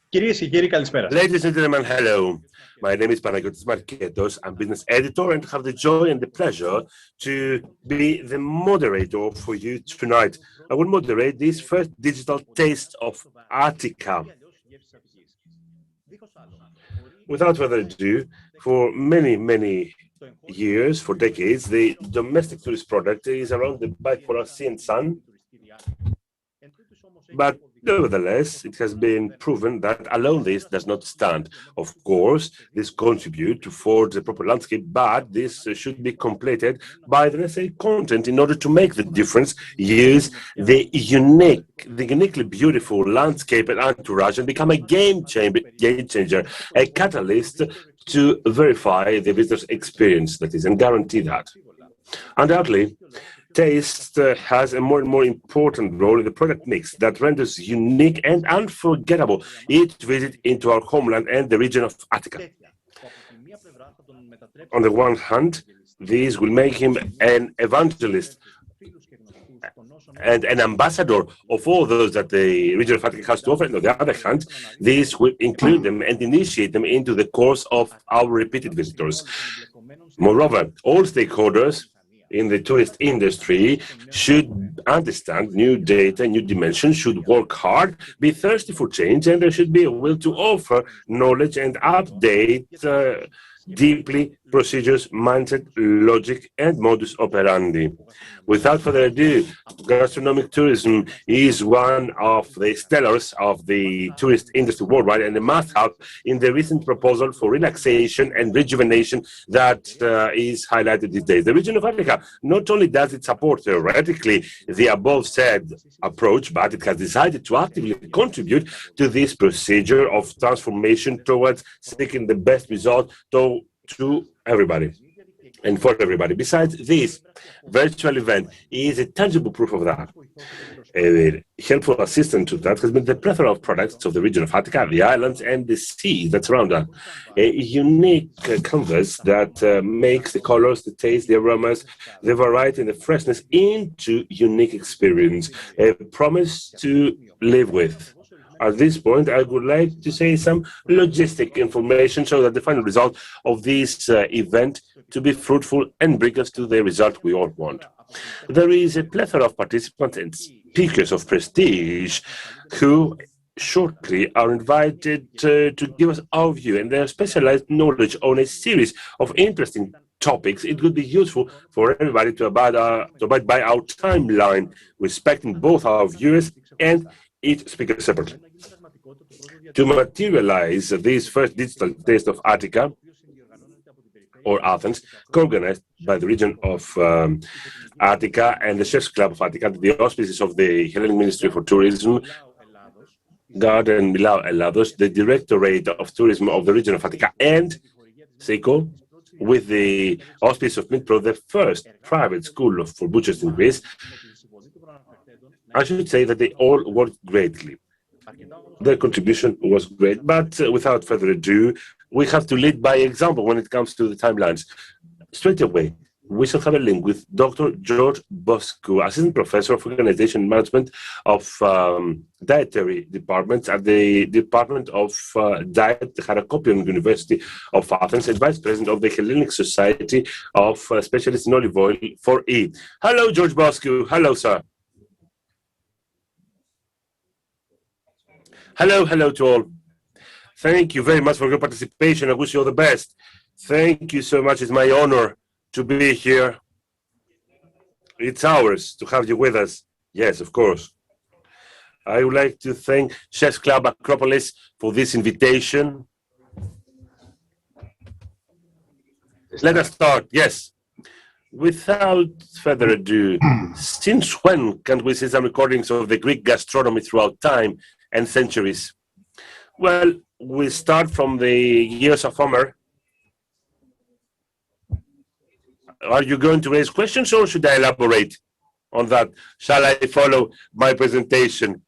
Κυρίες και κύριοι, καλησπέρα. Ladies and gentlemen, hello. My name is Panagiotis Marketos. I'm business editor and have the joy and the pleasure to be the moderator for you tonight. I will moderate this first digital taste of Attica. Without further ado, for many years, for decades, the domestic tourist product is around the bipolar sea and sun. But nevertheless, it has been proven that alone this does not stand. Of course, this contributes to forge the proper landscape, but this should be completed by the necessary content in order to make the difference, use the uniquely beautiful landscape and entourage and become a game changer, a catalyst to verify the visitor's experience, that is, and guarantee that. Undoubtedly, taste has a more and more important role in the product mix that renders unique and unforgettable each visit into our homeland and the region of Attica. On the one hand, this will make him an evangelist and an ambassador of all those that the region of Attica has to offer. And on the other hand, this will include them and initiate them into the course of our repeated visitors. Moreover, all stakeholders in the tourist industry should understand new data, new dimensions, should work hard, be thirsty for change, and there should be a will to offer knowledge and update deeply procedures, mindset, logic, and modus operandi. Without further ado, gastronomic tourism is one of the stellars of the tourist industry worldwide and a must-have in the recent proposal for relaxation and rejuvenation that is highlighted these days. The region of Attica not only does it support theoretically the above said approach, but it has decided to actively contribute to this procedure of transformation towards seeking the best result to everybody and for everybody. Besides, this virtual event is a tangible proof of that. A helpful assistant to that has been the plethora of products of the region of Attica, the islands, and the sea that surround us. A unique canvas that makes the colors, the taste, the aromas, the variety, and the freshness into unique experience. A promise to live with. At this point, I would like to say some logistic information so that the final result of this event to be fruitful and bring us to the result we all want. There is a plethora of participants and speakers of prestige who shortly are invited to give us our view and their specialized knowledge on a series of interesting topics. It would be useful for everybody to abide by our timeline, respecting both our viewers and each speaker separately. To materialize this first digital taste of Attica, or Athens, co-organized by the region of Attica and the Chefs Club of Attica, the auspices of the Hellenic Ministry for Tourism, Garden Milau Elados, the Directorate of Tourism of the region of Attica, and SEICO, with the auspices of MITPRO, the first private school for butchers in Greece. I should say that they all worked greatly. Their contribution was great, but without further ado, we have to lead by example when it comes to the timelines. Straight away, we shall have a link with Dr. George Boscu, Assistant Professor of Organization Management of Dietary Departments at the Department of Diet, the Harakopion University of Athens, and Vice President of the Hellenic Society of Specialists in Olive Oil for E. Hello, George Boscu. Hello, sir. Hello to all. Thank you very much for your participation. I wish you all the best. Thank you so much. It's my honor to be here. It's ours to have you with us. Yes, of course. I would like to thank Chefs Club Acropolis for this invitation. Let us start. Yes. Without further ado, since when can't we see some recordings of the Greek gastronomy throughout time and centuries? Well, we start from the years of Homer. Are you going to raise questions or should I elaborate on that? Shall I follow my presentation?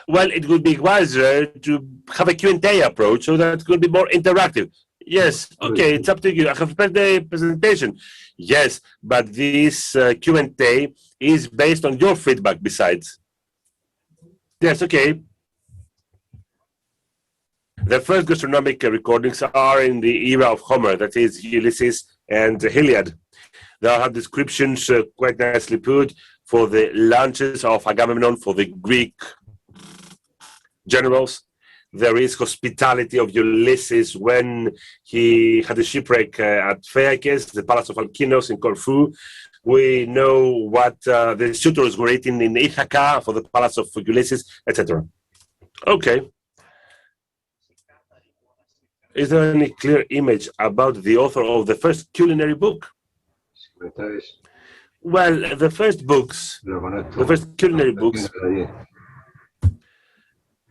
Well, it would be wiser to have a Q&A approach so that it could be more interactive. Yes, okay, it's up to you. I have prepared the presentation. Yes, but this Q&A is based on your feedback besides. Yes, okay. The first gastronomic recordings are in the era of Homer, that is Ulysses and Iliad. There are descriptions quite nicely put for the lunches of Agamemnon for the Greek generals. There is hospitality of Ulysses when he had a shipwreck at Phaeaces, the palace of Alkinos in Corfu. We know what the suitors were eating in Ithaca for the palace of Ulysses, etc. Okay. Is there any clear image about the author of the first culinary book? Well, the first culinary books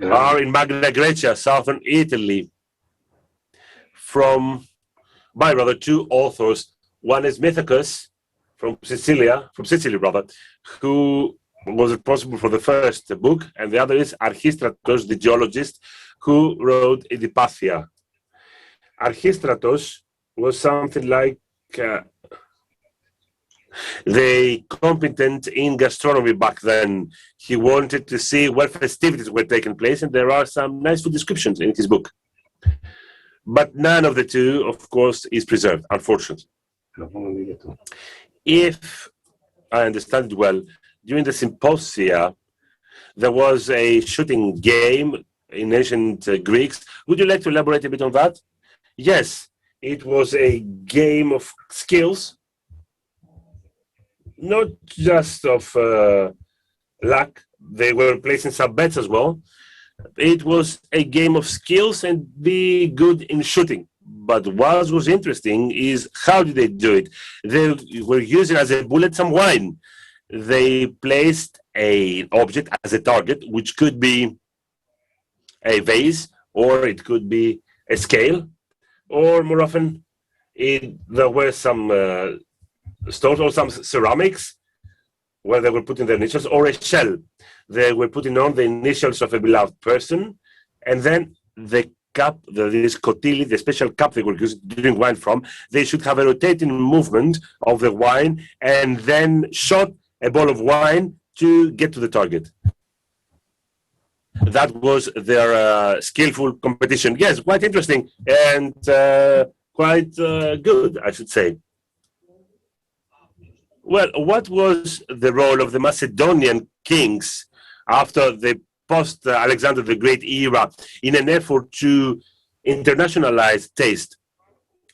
are in Magna Graecia, southern Italy, by two authors. One is Mythicus from Sicily rather, who was responsible for the first book, and the other is Archistratos, the geologist, who wrote Edipathia. Archistratos was something like the competent in gastronomy back then. He wanted to see where festivities were taking place, and there are some nice food descriptions in his book. But none of the two, of course, is preserved, unfortunately. If I understand it well, during the symposia, there was a shooting game in ancient Greeks. Would you like to elaborate a bit on that? Yes, it was a game of skills, not just of luck. They were placing some bets as well. It was a game of skills and be good in shooting. But what was interesting is how did they do it? They were using as a bullet some wine. They placed an object as a target, which could be a vase, or it could be a scale, or more often there were some stones or some ceramics where they were putting their initials, or a shell. They were putting on the initials of a beloved person, and then the cup, this kotili, the special cup they were using to drink wine from, they should have a rotating movement of the wine and then shot a ball of wine to get to the target. That was their skillful competition. Yes, quite interesting and quite good, I should say. Well, what was the role of the Macedonian kings after the post-Alexander the Great era in an effort to internationalize taste?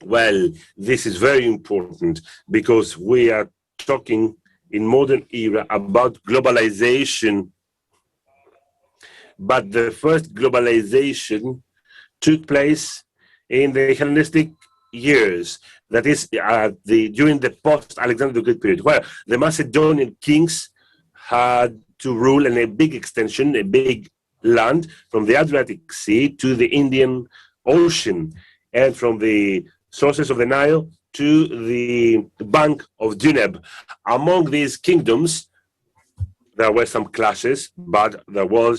Well, this is very important because we are talking in modern era about globalization. But the first globalization took place in the Hellenistic years. That is, during the post-Alexander the Great period, where the Macedonian kings had to rule in a big extension, a big land, from the Adriatic Sea to the Indian Ocean, and from the sources of the Nile to the bank of Danube. Among these kingdoms, there were some clashes, but there were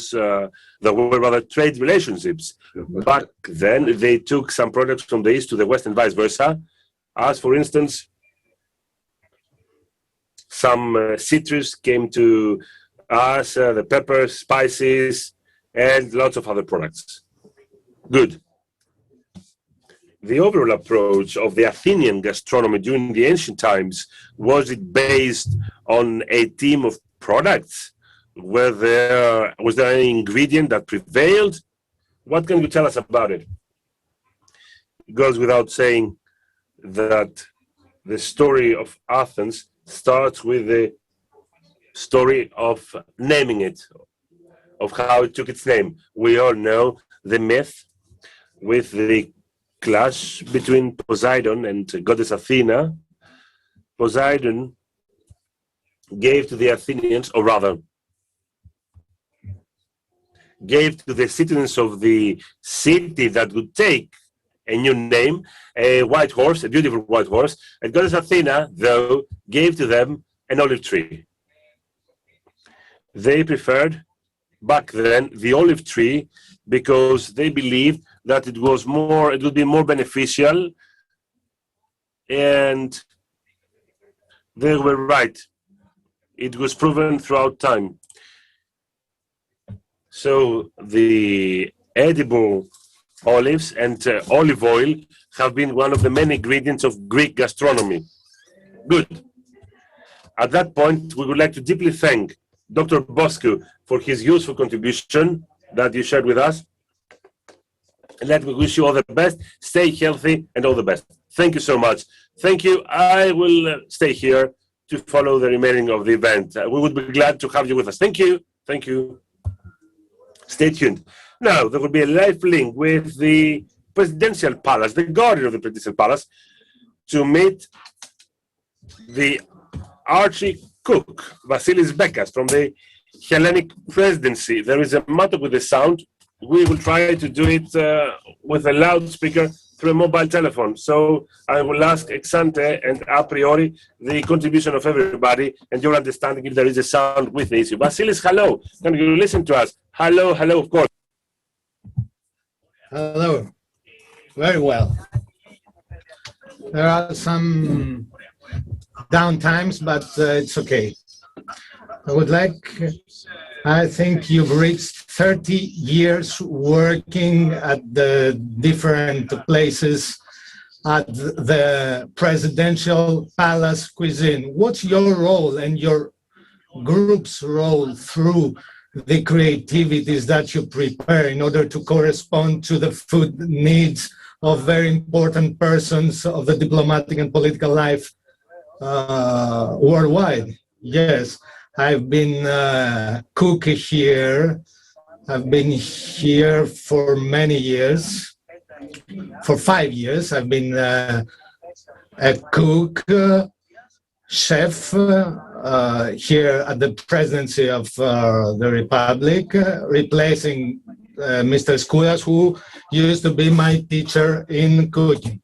rather trade relationships. Back then, they took some products from the east to the west and vice versa. As for instance, some citrus came to us, the peppers, spices, and lots of other products. Good. The overall approach of the Athenian gastronomy during the ancient times, was it based on a team of products? Was there any ingredient that prevailed? What can you tell us about it? It goes without saying that the story of Athens starts with the story of naming it, of how it took its name. We all know the myth with the clash between Poseidon and goddess Athena. Poseidon gave to the Athenians, or rather, gave to the citizens of the city that would take a new name, a white horse, a beautiful white horse, and goddess Athena, though, gave to them an olive tree. They preferred, back then, the olive tree because they believed that it would be more beneficial, and they were right. It was proven throughout time. So the edible olives and olive oil have been one of the many ingredients of Greek gastronomy. Good. At that point, we would like to deeply thank Dr. Boscu for his useful contribution that you shared with us. And let me wish you all the best. Stay healthy and all the best. Thank you so much. Thank you. I will stay here to follow the remaining of the event. We would be glad to have you with us. Thank you. Thank you. Stay tuned. Now, there will be a live link with the Presidential Palace, the guardian of the Presidential Palace, to meet the Archcook, Vasilis Bekas, from the Hellenic Presidency. There is a matter with the sound. We will try to do it with a loudspeaker through a mobile telephone. So I will ask ex ante and a priori the contribution of everybody and your understanding if there is a sound with the issue. Vasilis, hello. Can you listen to us? Hello, hello, of course. Hello. Very well. There are some downtimes, but it's okay. I think you've reached 30 years working at the different places at the presidential palace cuisine. What's your role and your group's role through the creativities that you prepare in order to correspond to the food needs of very important persons of the diplomatic and political life worldwide? Yes, I've been cook here. I've been here for many years. For 5 years, I've been a cook, chef here at the presidency of the Republic, replacing Mr. Skouras, who used to be my teacher in cooking.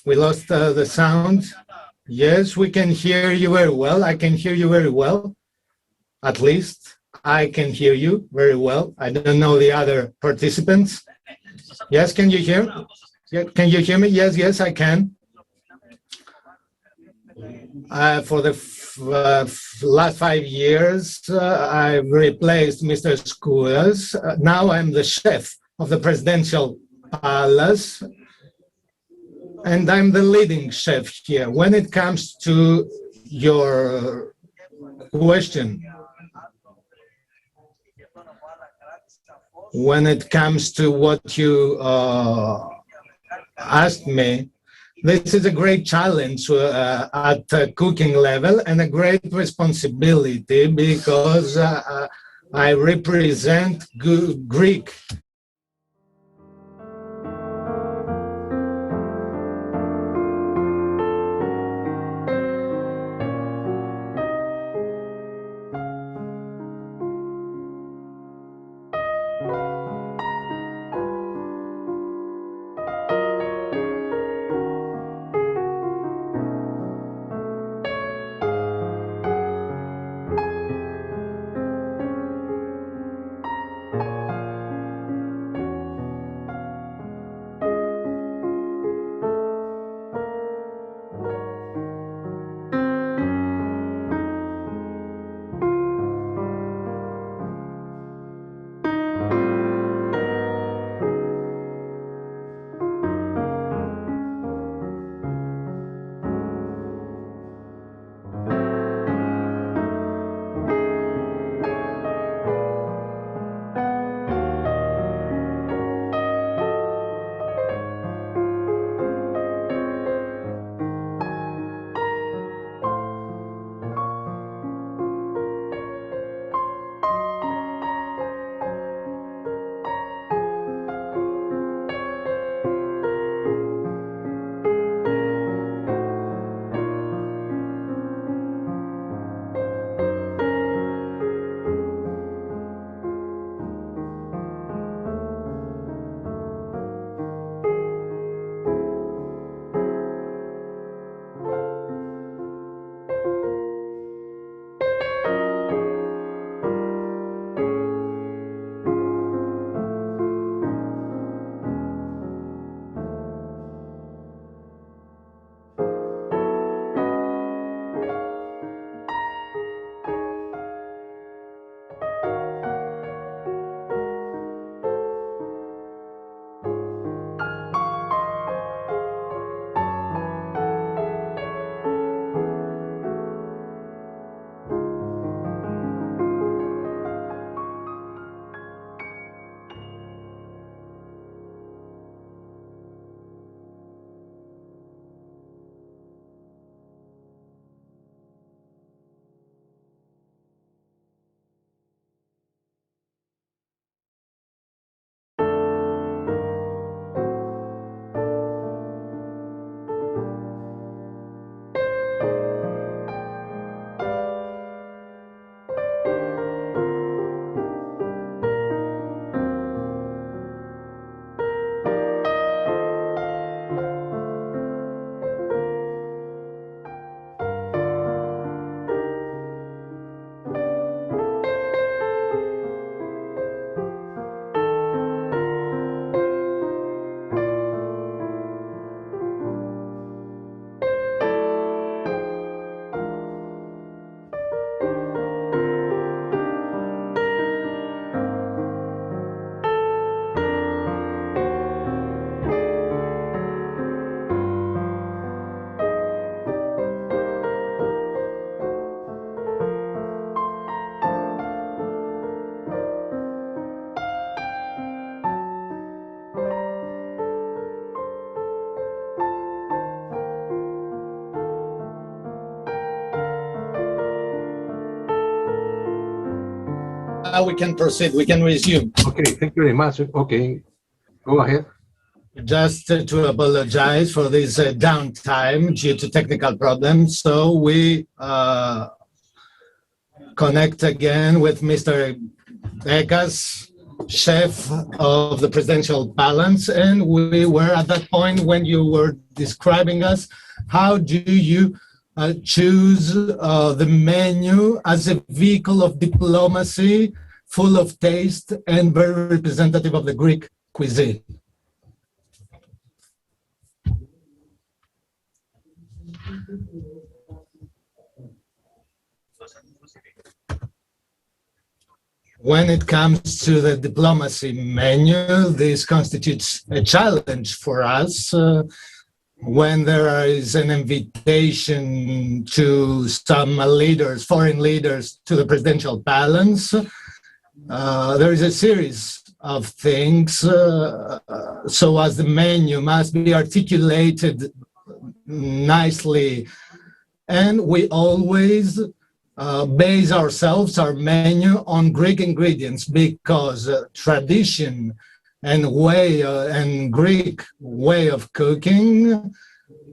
We lost the sound. Yes, we can hear you very well. I can hear you very well. At least I can hear you very well. I don't know the other participants. Yes, can you hear? Can you hear me? Yes, yes, I can. For the last 5 years, I've replaced Mr. Skouras. Now I'm the chef of the presidential palace, and I'm the leading chef here. When it comes to your question, when it comes to what you asked me, this is a great challenge at cooking level and a great responsibility because I represent Greek. now we can proceed. We can resume. Okay, thank you very much. Okay, go ahead. Just to apologize for this downtime due to technical problems. So we connect again with Mr. Attica's chef of the Presidential Palace, and we were at that point when you were describing us, how do you choose the menu as a vehicle of diplomacy, full of taste and very representative of the Greek cuisine? When it comes to the diplomacy menu, this constitutes a challenge for us. When there is an invitation to some leaders, foreign leaders, to the Presidential Palace, there is a series of things, so as the menu must be articulated nicely, and we always base ourselves, our menu, on Greek ingredients, because tradition and Greek way of cooking,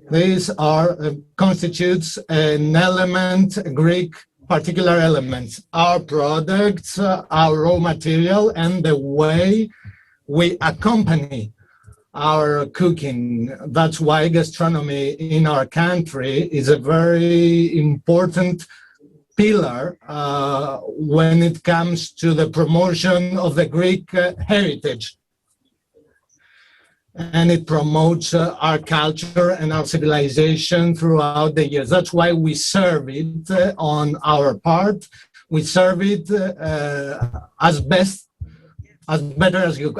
these are constitutes an element, a Greek particular element. Our products, our raw material, and the way we accompany our cooking. That's why gastronomy in our country is a very important pillar when it comes to the promotion of the Greek heritage. And it promotes our culture and our civilization throughout the years. That's why we serve it on our part. We serve it as better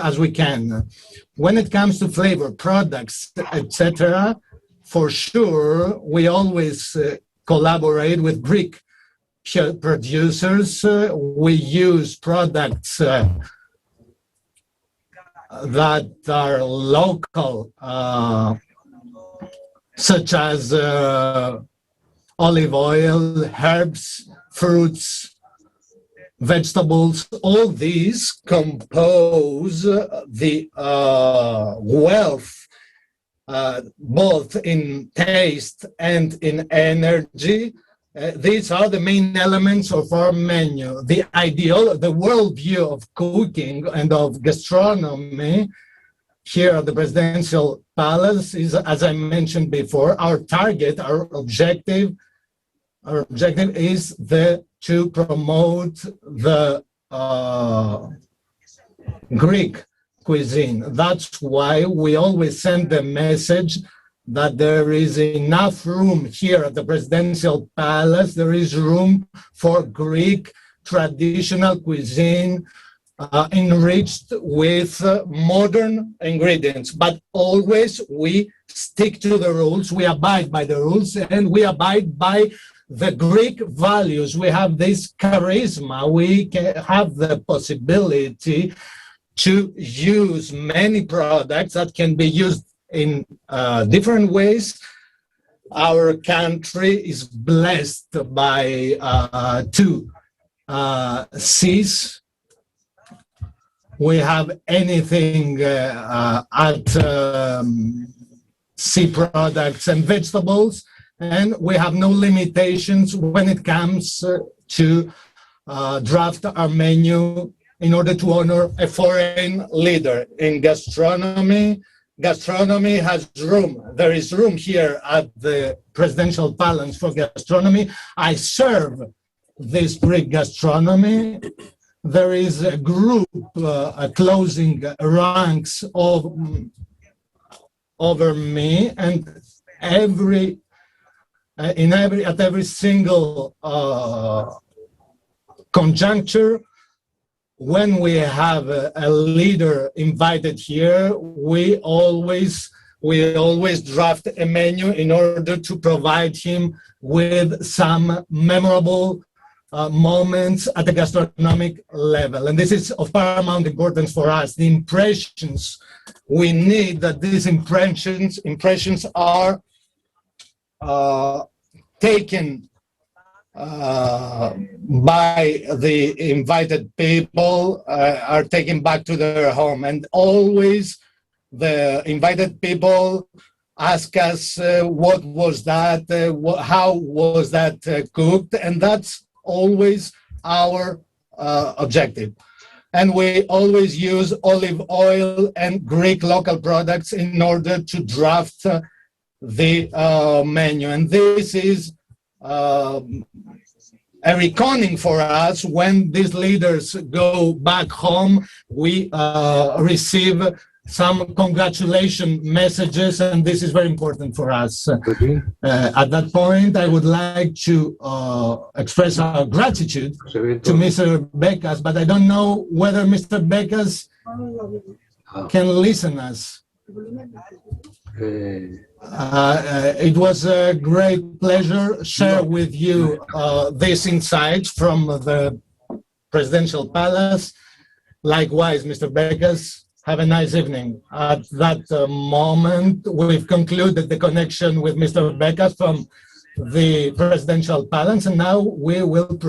as we can. When it comes to flavor, products, etc., for sure, we always collaborate with Greek producers. We use products that are local, such as olive oil, herbs, fruits, vegetables. All these compose the wealth, both in taste and in energy. These are the main elements of our menu. The worldview of cooking and of gastronomy here at the Presidential Palace is, as I mentioned before, our target, our objective is to promote the Greek cuisine. That's why we always send the message that there is enough room here at the Presidential Palace. There is room for Greek traditional cuisine enriched with modern ingredients. But always we stick to the rules, we abide by the rules, and we abide by the Greek values. We have this charisma. We have the possibility to use many products that can be used in different ways. Our country is blessed by two seas. We have anything at sea products and vegetables, and we have no limitations when it comes to draft our menu in order to honor a foreign leader. In gastronomy has room. There is room here at the Presidential Palace for gastronomy. I serve this Greek gastronomy. There is a group closing ranks over me, and at every single conjuncture, when we have a leader invited here, we always draft a menu in order to provide him with some memorable moments at the gastronomic level. And this is of paramount importance for us. The impressions, we need that these impressions are taken by the invited people are taken back to their home. And always the invited people ask us what was that, how was that cooked, and that's always our objective. And we always use olive oil and Greek local products in order to draft the menu. And this is a reckoning for us. When these leaders go back home, we receive some congratulation messages, and this is very important for us. At that point, I would like to express our gratitude to Mr. Becas, but I don't know whether Mr. Becas can listen us. It was a great pleasure share with you these insights from the presidential palace. Likewise, Mr. Becas, have a nice evening. At that moment, we've concluded the connection with Mr. Becas from the presidential palace, and now we will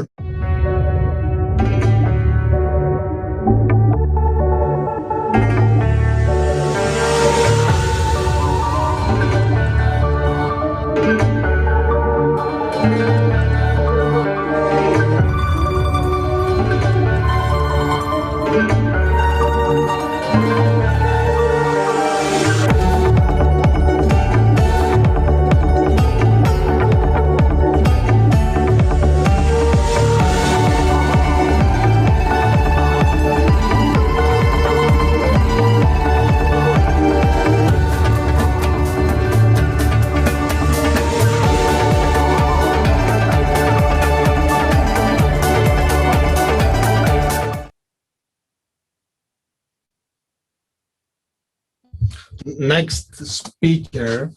next speaker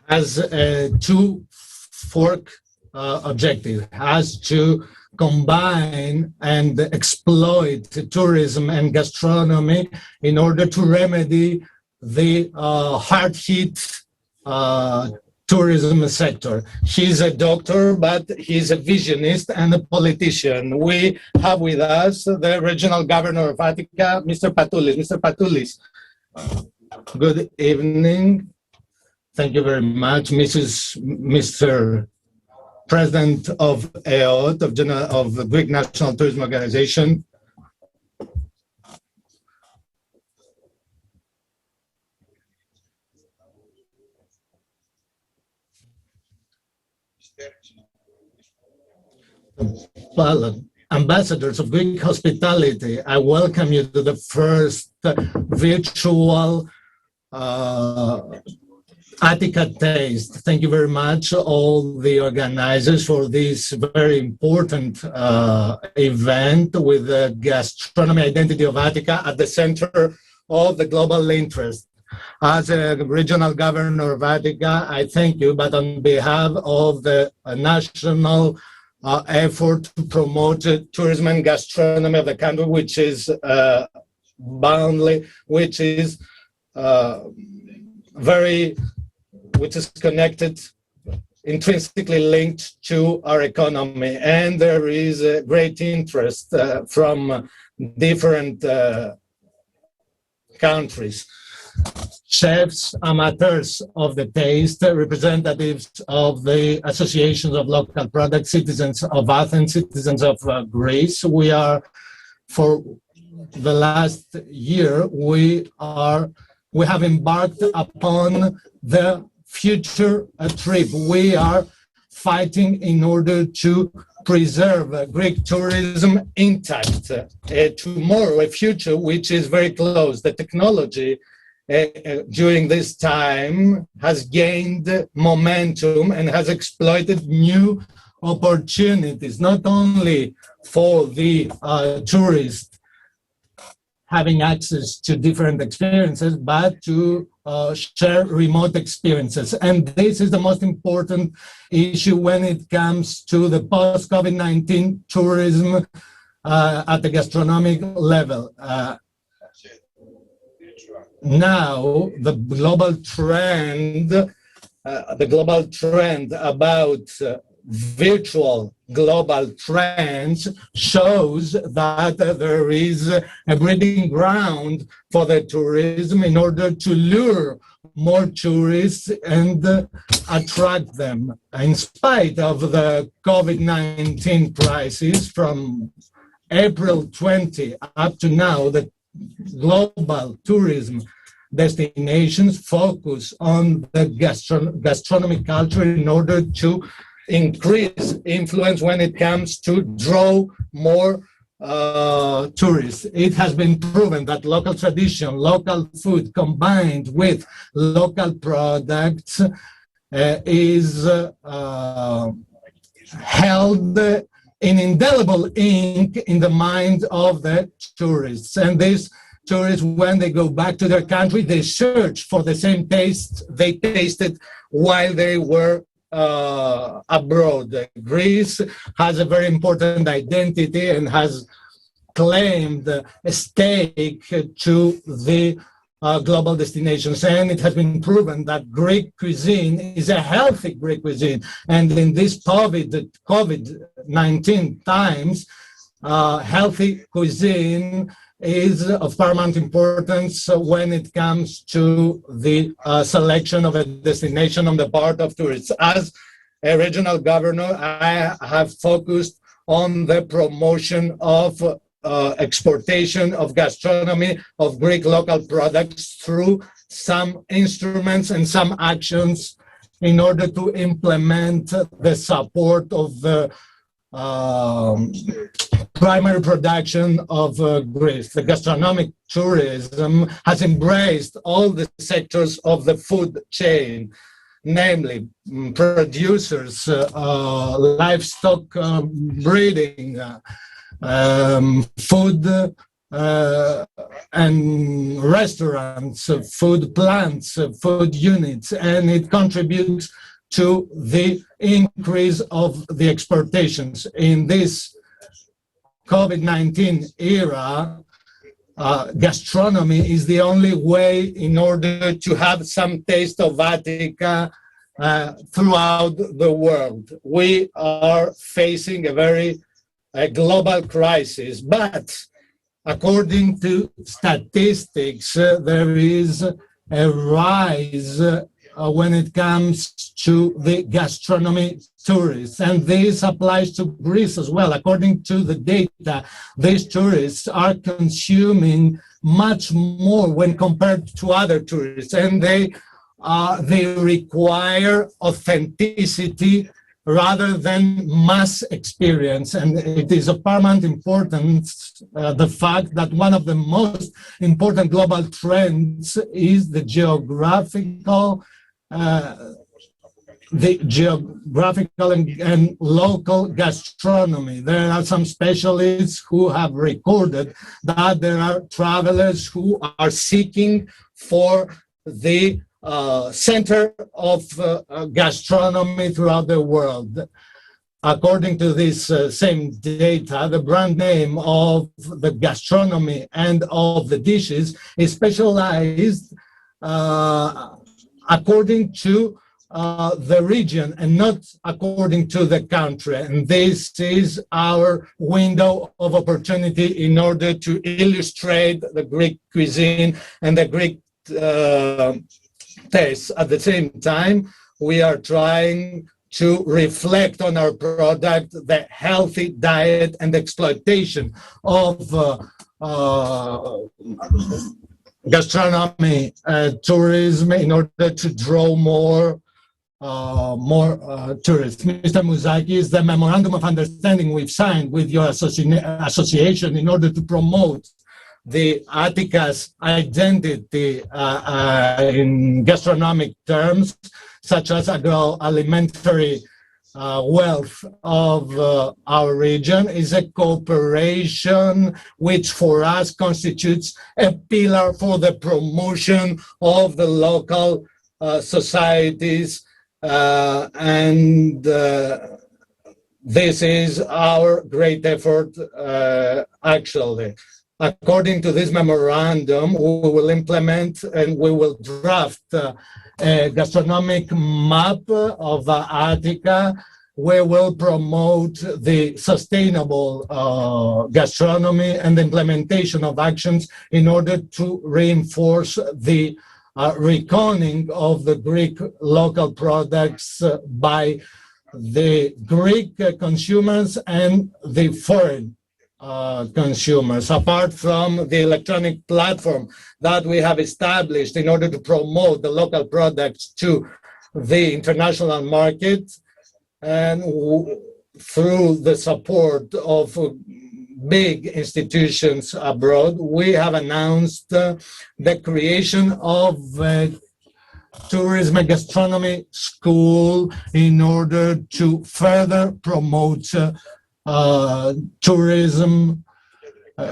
has a two-fork objective, has to combine and exploit tourism and gastronomy in order to remedy the hard-hit tourism sector. He's a doctor, but he's a visionist and a politician. We have with us the regional governor of Attica, Mr. Patoulis. Mr. Patoulis, good evening. Thank you very much, Mr. President of EOT, of the Greek National Tourism Organization. Ambassadors of Greek hospitality, I welcome you to the first virtual Attica Taste. Thank you very much, all the organizers, for this very important event with the gastronomy identity of Attica at the center of the global interest. As a regional governor of Attica, I thank you, but on behalf of the national effort to promote tourism and gastronomy of the country, which is which is connected, intrinsically linked to our economy, and there is a great interest from different countries. Chefs, amateurs of the taste, representatives of the associations of local products, citizens of Athens, citizens of Greece. We are, for the last year, we have embarked upon the future trip. We are fighting in order to preserve Greek tourism intact. Tomorrow, a future which is very close. The technology during this time has gained momentum and has exploited new opportunities, not only for the tourist having access to different experiences, but to share remote experiences. And this is the most important issue when it comes to the post-COVID-19 tourism at the gastronomic level. Now, the global trend about virtual global trends shows that there is a breeding ground for the tourism in order to lure more tourists and attract them. In spite of the COVID-19 crisis from April 20 up to now, the global tourism destinations focus on the gastronomic culture in order to increase influence when it comes to draw more tourists. It has been proven that local tradition, local food combined with local products is held in indelible ink in the mind of the tourists. And these tourists, when they go back to their country, they search for the same taste they tasted while they were abroad. Greece has a very important identity and has claimed a stake to the global destinations, and it has been proven that Greek cuisine is a healthy Greek cuisine. And in this COVID-19 times, healthy cuisine is of paramount importance when it comes to the selection of a destination on the part of tourists. As a regional governor, I have focused on the promotion of exportation of gastronomy, of Greek local products through some instruments and some actions in order to implement the support of the primary production of Greece. The gastronomic tourism has embraced all the sectors of the food chain, namely producers, livestock breeding, food and restaurants, food plants, food units, and it contributes to the increase of the exportations. In this COVID-19 era, gastronomy is the only way in order to have some taste of Attica throughout the world. We are facing a global crisis, but according to statistics, there is a rise when it comes to the gastronomy tourists, and this applies to Greece as well. According to the data, these tourists are consuming much more when compared to other tourists, and they require authenticity rather than mass experience. And it is of paramount importance the fact that one of the most important global trends is the geographical and local gastronomy. There are some specialists who have recorded that there are travelers who are seeking for the center of gastronomy throughout the world. According to this same data, the brand name of the gastronomy and of the dishes is specialized according to the region and not according to the country. And this is our window of opportunity in order to illustrate the Greek cuisine and the Greek taste. At the same time, we are trying to reflect on our product the healthy diet and exploitation of gastronomy tourism in order to draw more tourists. Mr. Mouzakis, the memorandum of understanding we've signed with your association in order to promote the Attica's identity in gastronomic terms, such as agroalimentary wealth of our region, is a cooperation which for us constitutes a pillar for the promotion of the local societies, and this is our great effort actually. According to this memorandum, we will implement and we will draft a gastronomic map of Attica we will promote the sustainable gastronomy and the implementation of actions in order to reinforce the reckoning of the Greek local products by the Greek consumers and the foreign consumers, apart from the electronic platform that we have established in order to promote the local products to the international market, and through the support of big institutions abroad, we have announced the creation of a tourism and gastronomy school in order to further promote tourism,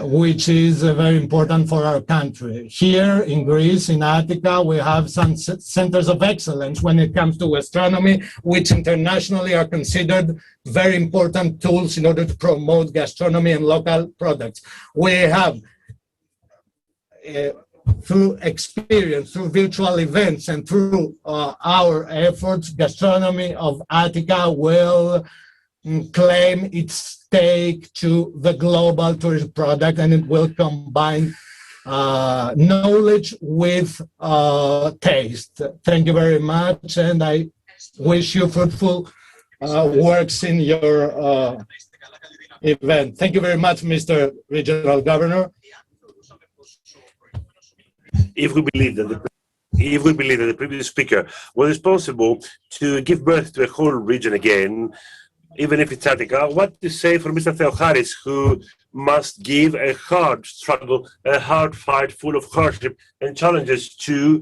which is very important for our country. Here in Greece, in Attica, we have some centers of excellence when it comes to gastronomy, which internationally are considered very important tools in order to promote gastronomy and local products. We have, through experience, through virtual events, and through our efforts, gastronomy of Attica will claim its stake to the global tourism product, and it will combine knowledge with taste. Thank you very much, and I wish you fruitful works in your event. Thank you very much, Mr. Regional Governor. If we believe that the previous speaker was responsible to give birth to a whole region again, even if it's Attica, what to say for Mr. Theocharis, who must give a hard struggle, a hard fight full of hardship and challenges to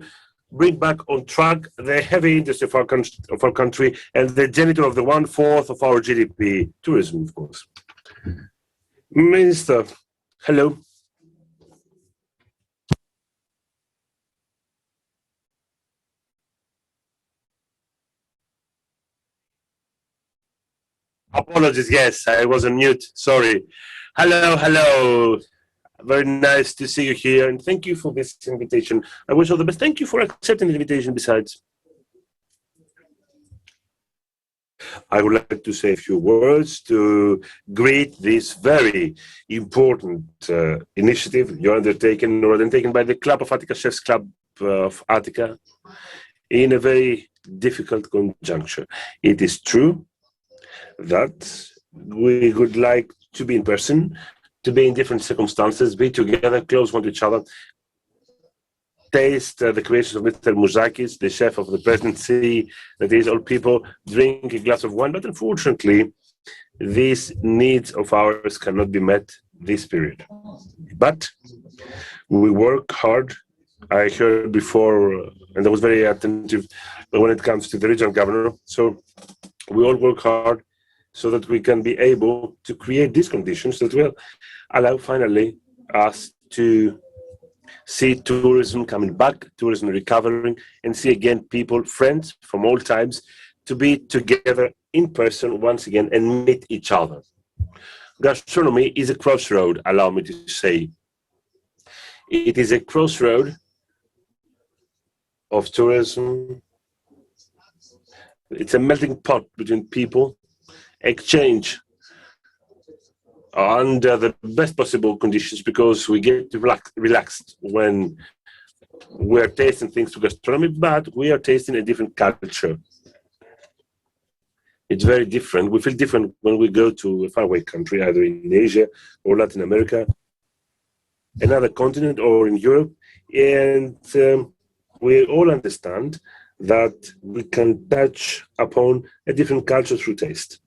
bring back on track the heavy industry of our country and the genitor of the 1/4 of our GDP, tourism, of course. Minister, hello. Apologies, yes, I was on mute, sorry. Hello, hello. Very nice to see you here, and thank you for this invitation. I wish all the best. Thank you for accepting the invitation besides. I would like to say a few words to greet this very important initiative you're undertaken or undertaken by the Club of Attica, Chefs Club of Attica, in a very difficult conjuncture. It is true that we would like to be in person, to be in different circumstances, be together, close one to each other, taste the creations of Mr. Mouzakis, the chef of the presidency, that is, all people drink a glass of wine. But unfortunately, these needs of ours cannot be met this period. But we work hard. I heard before, and I was very attentive when it comes to the regional governor. So we all work hard so that we can be able to create these conditions that will allow finally us to see tourism coming back, tourism recovering, and see again people, friends from all times, to be together in person once again and meet each other. Gastronomy is a crossroad, allow me to say. It is a crossroad of tourism. It's a melting pot between people, exchange under the best possible conditions, because we get relaxed when we're tasting things to gastronomy, but we are tasting a different culture. It's very different. We feel different when we go to a faraway country, either in Asia or Latin America, another continent, or in Europe, and we all understand that we can touch upon a different culture through taste.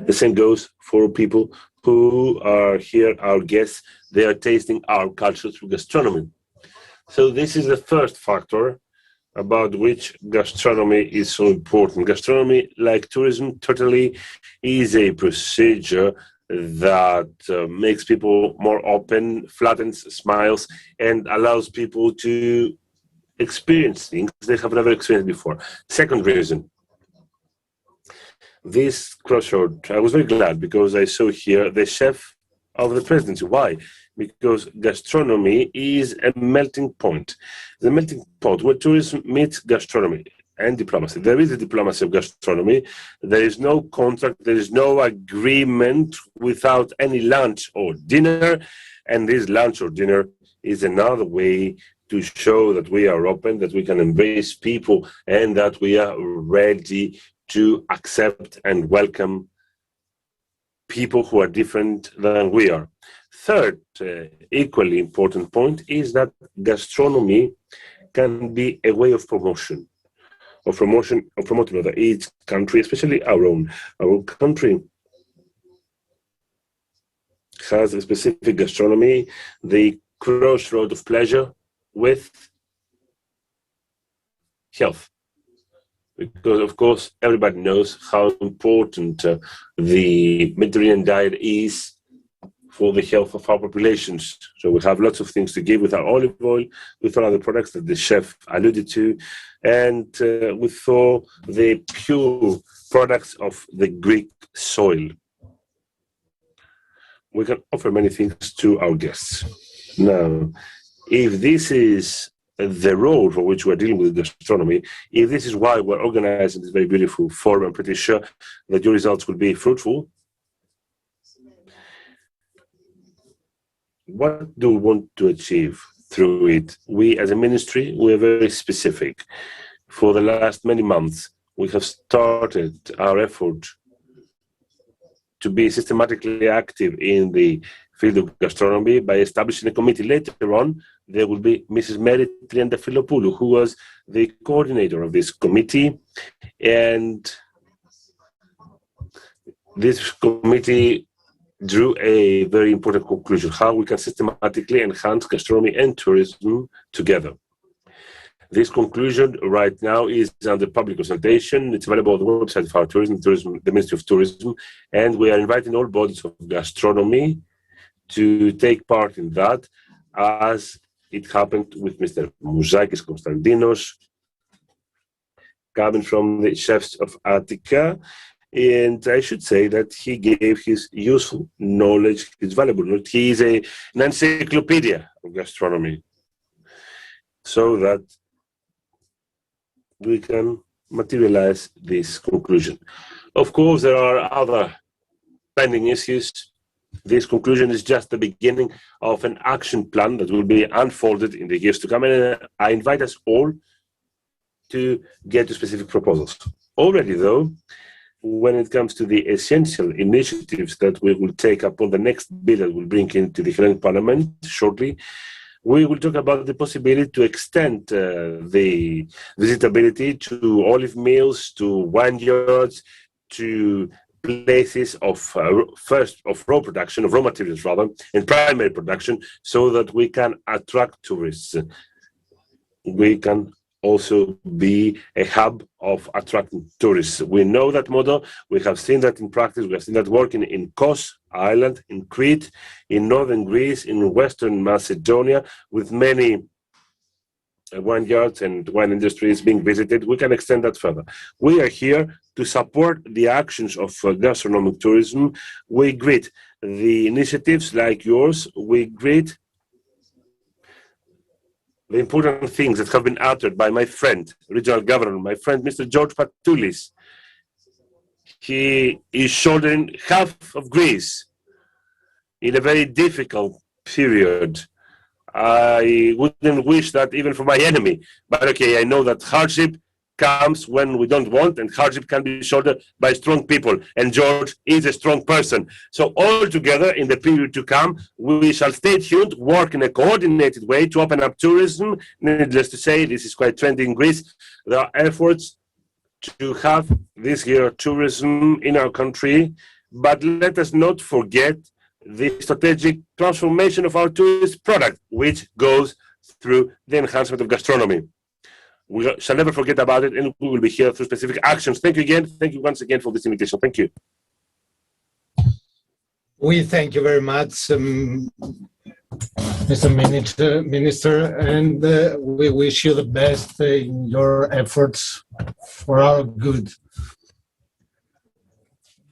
The same goes for people who are here, our guests. They are tasting our culture through gastronomy. So this is the first factor about which gastronomy is so important. Gastronomy, like tourism, totally is a procedure that makes people more open, flattens smiles, and allows people to experience things they have never experienced before. Second reason, this crossroad, I was very glad because I saw here the chef of the presidency. Why? Because gastronomy is a melting point. The melting pot where tourism meets gastronomy. and diplomacy. There is a diplomacy of gastronomy. There is no contract, there is no agreement without any lunch or dinner. And this lunch or dinner is another way to show that we are open, that we can embrace people, and that we are ready to accept and welcome people who are different than we are. Third, equally important point is that gastronomy can be a way of promoting each country, especially our own. Our country has a specific gastronomy, the crossroad of pleasure with health. Because, of course, everybody knows how important the Mediterranean diet is for the health of our populations. So we have lots of things to give with our olive oil, with all other products that the chef alluded to, and with all the pure products of the Greek soil. We can offer many things to our guests. Now, if this is the role for which we're dealing with gastronomy, if this is why we're organizing this very beautiful forum, I'm pretty sure that your results will be fruitful. What do we want to achieve through it? We, as a ministry, we're very specific. For the last many months, we have started our effort to be systematically active in the field of gastronomy by establishing a committee. Later on, there will be Mrs. Mary Triantafilopoulou, who was the coordinator of this committee. And this committee drew a very important conclusion: how we can systematically enhance gastronomy and tourism together. This conclusion right now is under public consultation. It's available on the website of our tourism, the Ministry of Tourism, and we are inviting all bodies of gastronomy to take part in that, as it happened with Mr. Mouzakis Konstantinos, coming from the chefs of Attica. And I should say that he gave his useful knowledge, his valuable knowledge. He is an encyclopedia of gastronomy, so that we can materialize this conclusion. Of course, there are other pending issues. This conclusion is just the beginning of an action plan that will be unfolded in the years to come. And I invite us all to get to specific proposals. Already, though, when it comes to the essential initiatives that we will take up on the next bill that we'll bring into the Hellenic Parliament shortly, we will talk about the possibility to extend the visitability to olive mills, to vineyards, to places of raw production, of raw materials rather, and primary production, so that we can attract tourists. We can also be a hub of attracting tourists. We know that model. We have seen that in practice. We have seen that working in Kos Island, in Crete, in northern Greece, in western Macedonia, with many vineyards and wine industries being visited. We can extend that further. We are here to support the actions of gastronomic tourism. We greet the initiatives like yours. We greet the important things that have been uttered by my friend, regional governor, my friend, Mr. George Patoulis. He is shouldering half of Greece in a very difficult period. I wouldn't wish that even for my enemy. But okay, I know that hardship comes when we don't want, and hardship can be shouldered by strong people. And George is a strong person. So all together in the period to come, we shall stay tuned, work in a coordinated way to open up tourism. Needless to say, this is quite trendy in Greece. There are efforts to have this year tourism in our country, but let us not forget the strategic transformation of our tourist product, which goes through the enhancement of gastronomy. We shall never forget about it, and we will be here through specific actions. Thank you again. Thank you once again for this invitation. Thank you. We thank you very much, Mr. Minister, and we wish you the best in your efforts for our good.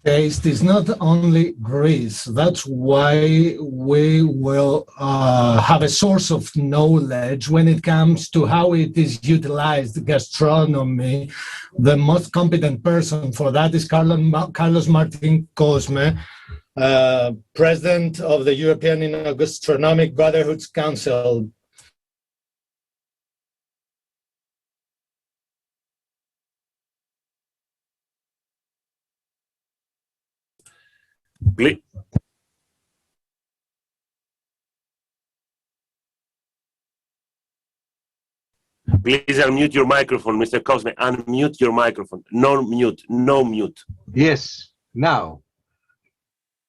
taste is not only Greece. That's why we will have a source of knowledge when it comes to how it is utilized, gastronomy. The most competent person for that is Carlos Martin Cosme, President of the European Gastronomic Brotherhoods Council. Please unmute your microphone, Mr. Cosme. Unmute your microphone. No mute. No mute. Yes, now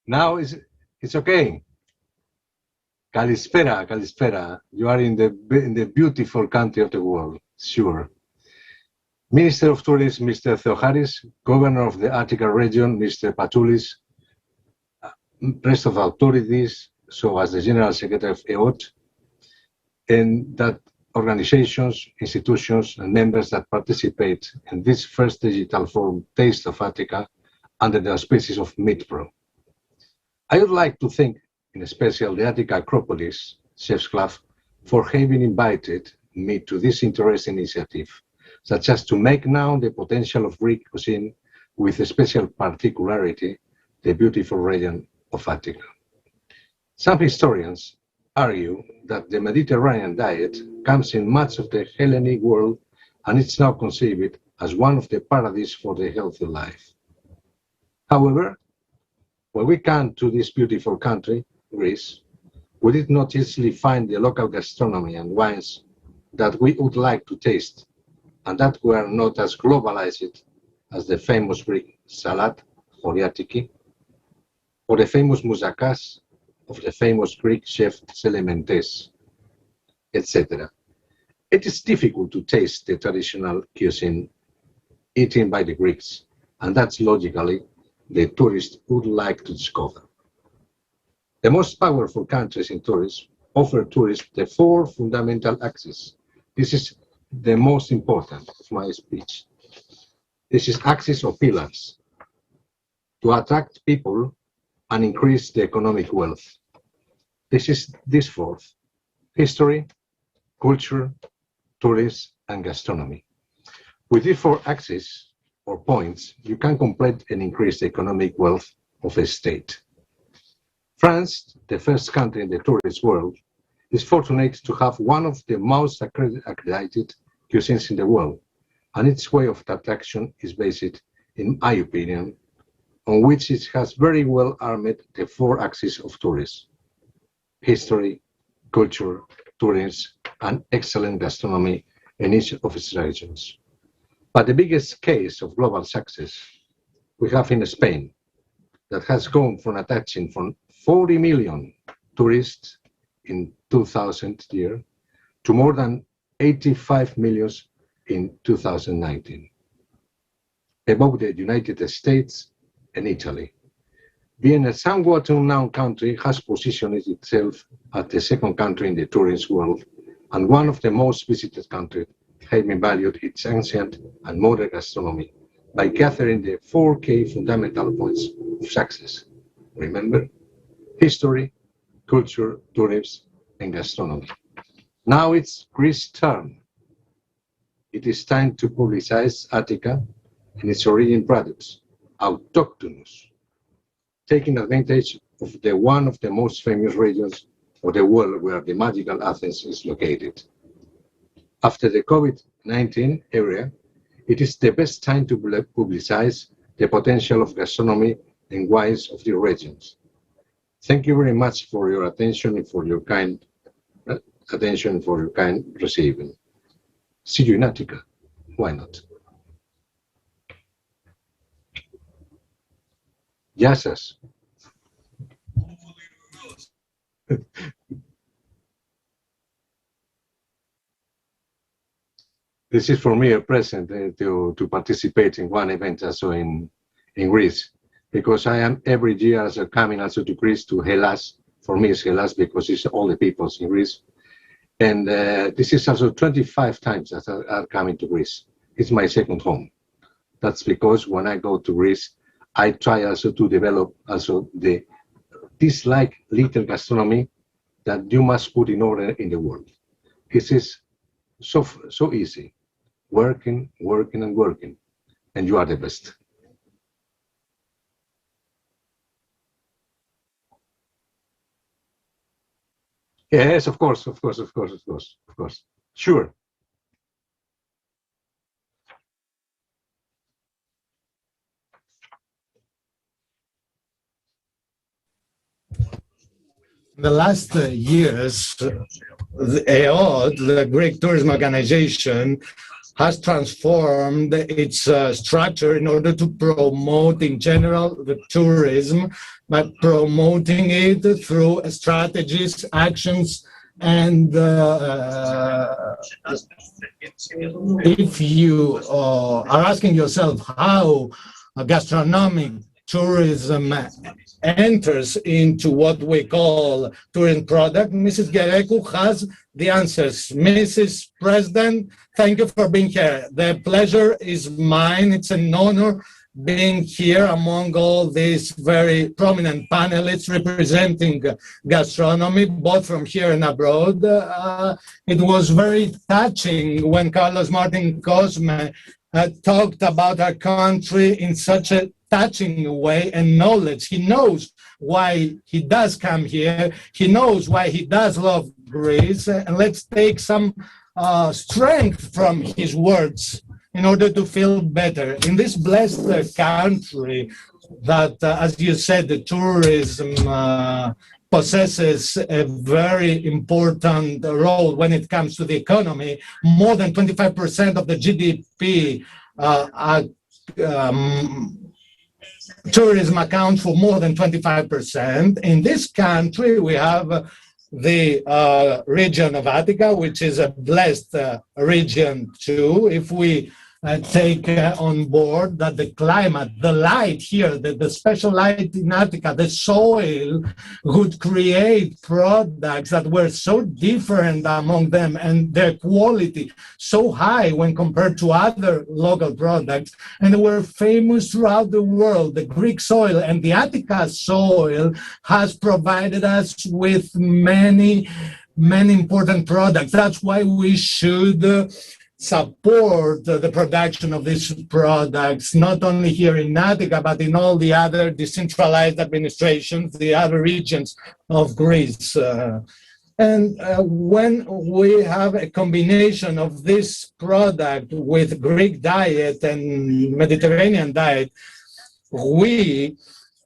it's okay. Kalispera, Kalispera. You are in the beautiful country of the world, sure. Minister of Tourism, Mr. Theoharis, Governor of the Attica region, Mr. Patoulis, rest of authorities, so as the General Secretary of EOT, and that organizations, institutions, and members that participate in this first digital forum, Taste of Attica, under the auspices of MITPRO. I would like to thank, in special, the Attica Acropolis Chefs Club for having invited me to this interesting initiative, such as to make known the potential of Greek cuisine with a special particularity, the beautiful region of Attica. Some historians argue that the Mediterranean diet comes in much of the Hellenic world and it's now conceived as one of the paradise for the healthy life. However, when we come to this beautiful country, Greece, we did not easily find the local gastronomy and wines that we would like to taste, and that were not as globalized as the famous Greek salad, choriatiki, or the famous moussakas of the famous Greek chef Selementes, etc. It is difficult to taste the traditional cuisine eaten by the Greeks, and that's logically the tourist would like to discover. The most powerful countries in tourism offer tourists the four fundamental axes. This is the most important of my speech. This is axis or pillars to attract people and increase the economic wealth. This is this fourth: history, culture, tourism, and gastronomy. With these four axes or points, you can complete and increase the economic wealth of a state. France, the first country in the tourist world, is fortunate to have one of the most accredited cuisines in the world, and its way of attraction is based, in my opinion, on which it has very well armed the four axes of tourism: history, culture, tourism, and excellent gastronomy in each of its regions. But the biggest case of global success we have in Spain, that has gone from attaching from 40 million tourists in 2000 year to more than 85 million in 2019, above the United States and Italy. Being a somewhat unknown country, has positioned itself as the second country in the tourist world and one of the most visited countries, having valued its ancient and modern gastronomy by gathering the 4 fundamental points of success. Remember, history, culture, tourism, and gastronomy. Now it's Greece's turn. It is time to publicize Attica and its origin products, autochthonous, taking advantage of one of the most famous regions of the world where the magical Athens is located. After the COVID-19 era, it is the best time to publicize the potential of gastronomy and wines of the regions. Thank you very much for your attention and for your kind receiving. See you in Attica. Why not? Γεια σας. This is for me a present to participate in one event also in Greece, because I am every year also coming also to Greece, to Hellas. For me it's Hellas because it's all the peoples in Greece. And this is also 25 times that I'm coming to Greece. It's my second home. That's because when I go to Greece, I try also to develop also this like little gastronomy that you must put in order in the world. This is so easy, working, and you are the best. Yes, of course. Sure. In the last years, the EOD, the Greek Tourism Organization, has transformed its structure in order to promote in general the tourism, by promoting it through strategies, actions, and if you are asking yourself how gastronomic tourism enters into what we call tourism product, Mrs. Gereku has the answers. Mrs. President, thank you for being here. The pleasure is mine. It's an honor being here among all these very prominent panelists representing gastronomy, both from here and abroad. It was very touching when Carlos Martin Cosme talked about our country in such a touching way and knowledge. He knows why he does come here. He knows why he does love Greece. And let's take some strength from his words in order to feel better. In this blessed country that, as you said, the tourism possesses a very important role when it comes to the economy. More than 25% of the GDP tourism accounts for more than 25%. In this country, we have the region of Attica, which is a blessed region too. If we take on board that the climate, the light here, the special light in Attica, the soil would create products that were so different among them and their quality so high when compared to other local products, and they were famous throughout the world. The Greek soil and the Attica soil has provided us with many important products. That's why we should support the production of these products, not only here in Attica, but in all the other decentralized administrations, the other regions of Greece. And when we have a combination of this product with Greek diet and Mediterranean diet, we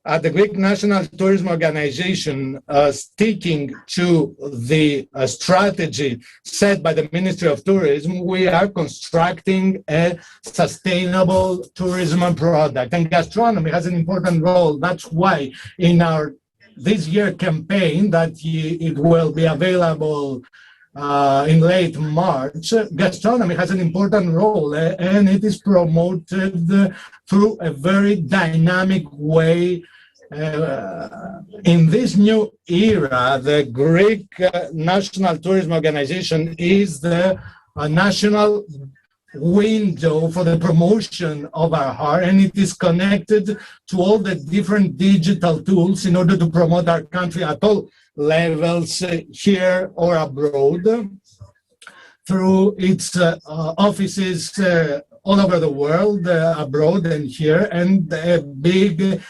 at the Greek National Tourism Organization, sticking to the strategy set by the Ministry of Tourism, we are constructing a sustainable tourism product. And gastronomy has an important role. That's why in our this year campaign that it will be available in late March, gastronomy has an important role, and it is promoted through a very dynamic way. In this new era, the Greek National Tourism Organization is the national window for the promotion of our heart, and it is connected to all the different digital tools in order to promote our country at all levels, here or abroad, through its offices all over the world, abroad and here, and a big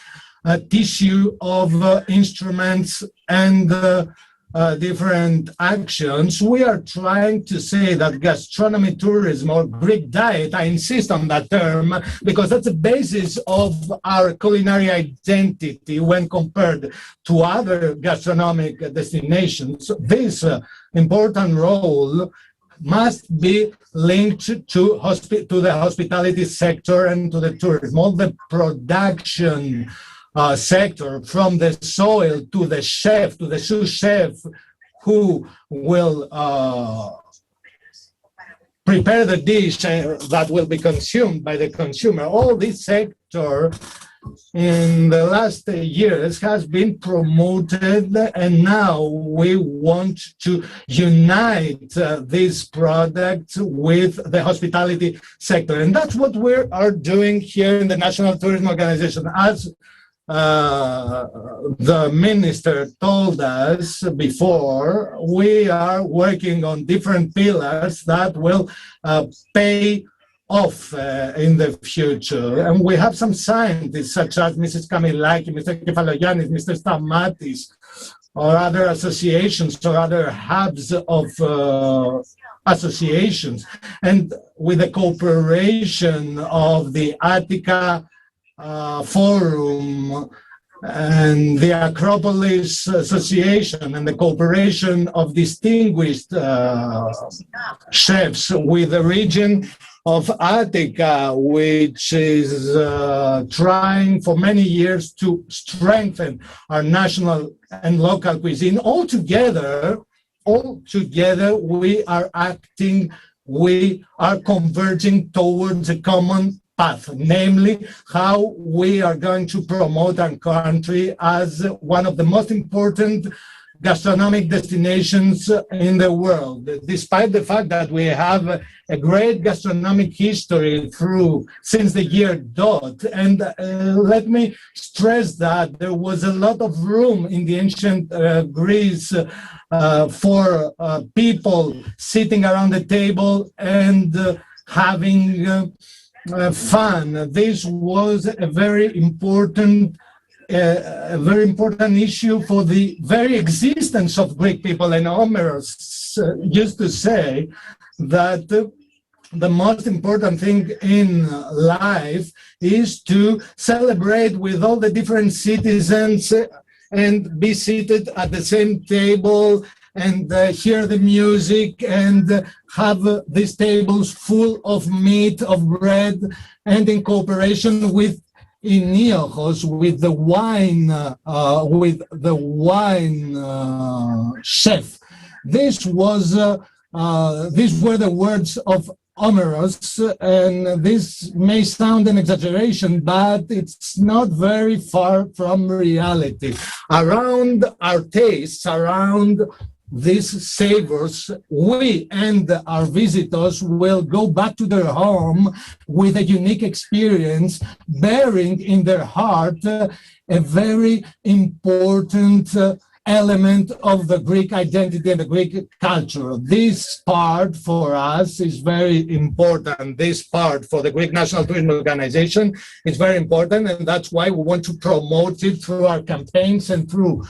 tissue of instruments and different actions. We are trying to say that gastronomy tourism or Greek diet, I insist on that term because that's the basis of our culinary identity when compared to other gastronomic destinations. This important role must be linked to the hospitality sector and to the tourism. All the production sector, from the soil to the chef, to the sous chef who will prepare the dish that will be consumed by the consumer. All this sector in the last years has been promoted, and now we want to unite this product with the hospitality sector. And that's what we are doing here in the National Tourism Organization. As the minister told us before, we are working on different pillars that will pay off in the future. And we have some scientists such as Mrs. Kamilaki, Mr. Kefalogiannis, Mr. Stamatis, or other associations or other hubs of associations. And with the cooperation of the Attica Forum and the Acropolis Association and the cooperation of distinguished chefs with the region of Attica, which is trying for many years to strengthen our national and local cuisine. All together, we are acting, we are converging towards a common path, namely how we are going to promote our country as one of the most important gastronomic destinations in the world, despite the fact that we have a great gastronomic history since the year dot. And let me stress that there was a lot of room in the ancient Greece for people sitting around the table and having fun. This was a very important issue for the very existence of Greek people. And Homerus used to say that the most important thing in life is to celebrate with all the different citizens and be seated at the same table and hear the music and have these tables full of meat, of bread, and in cooperation with Iniojos, with the wine chef. These were the words of Homerus, and this may sound an exaggeration, but it's not very far from reality. Around our tastes, around these savors, we and our visitors will go back to their home with a unique experience, bearing in their heart a very important element of the Greek identity and the Greek culture. This part for us is very important. This part for the Greek National Tourism Organization is very important, and that's why we want to promote it through our campaigns and through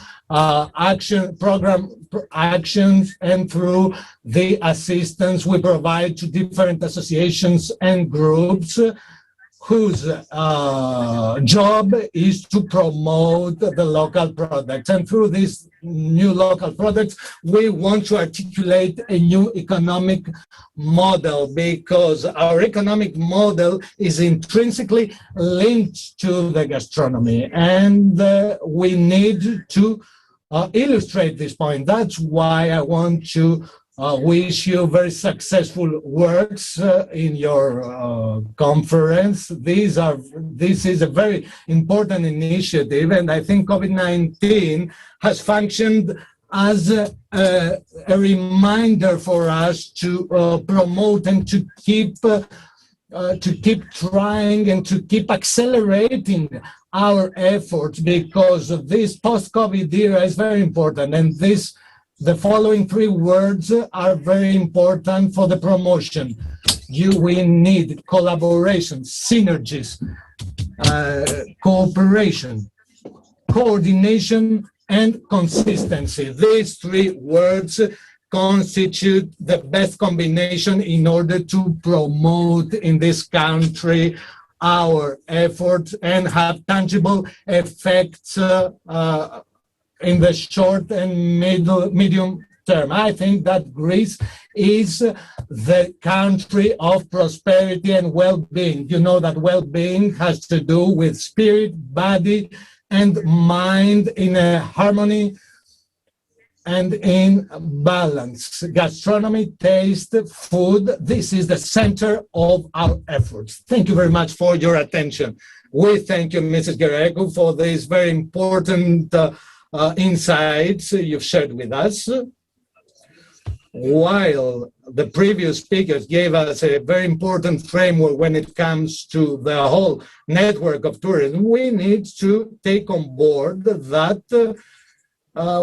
actions and through the assistance we provide to different associations and groups whose job is to promote the local products. And through these new local products, we want to articulate a new economic model, because our economic model is intrinsically linked to the gastronomy. And we need to illustrate this point. That's why I want to wish you very successful works in your conference. This is a very important initiative, and I think COVID-19 has functioned as a reminder for us to promote and to keep trying and to keep accelerating our efforts, because this post-COVID era is very important, and the following three words are very important for the promotion. We need collaboration, synergies, cooperation, coordination, and consistency. These three words constitute the best combination in order to promote in this country our efforts and have tangible effects in the short and medium term. I think that Greece is the country of prosperity and well-being. You know that well-being has to do with spirit, body, and mind in a harmony and in balance. Gastronomy, taste, food, this is the center of our efforts. Thank you very much for your attention. We thank you, Mrs. Guerrero, for these very important insights you've shared with us. While the previous speakers gave us a very important framework when it comes to the whole network of tourism, we need to take on board that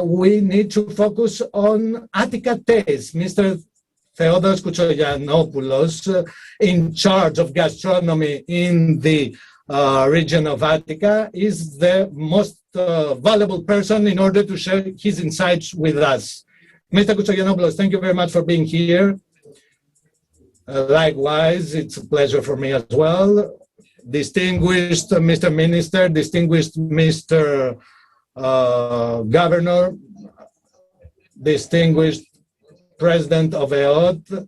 we need to focus on Attica taste. Mr. Theodoros Koutsougiannopoulos, in charge of gastronomy in the region of Attica, is the most valuable person in order to share his insights with us. Mr. Koutsougiannopoulos, thank you very much for being here. Likewise, it's a pleasure for me as well. Distinguished Mr. Minister, distinguished Mr. Governor, distinguished President of EOT,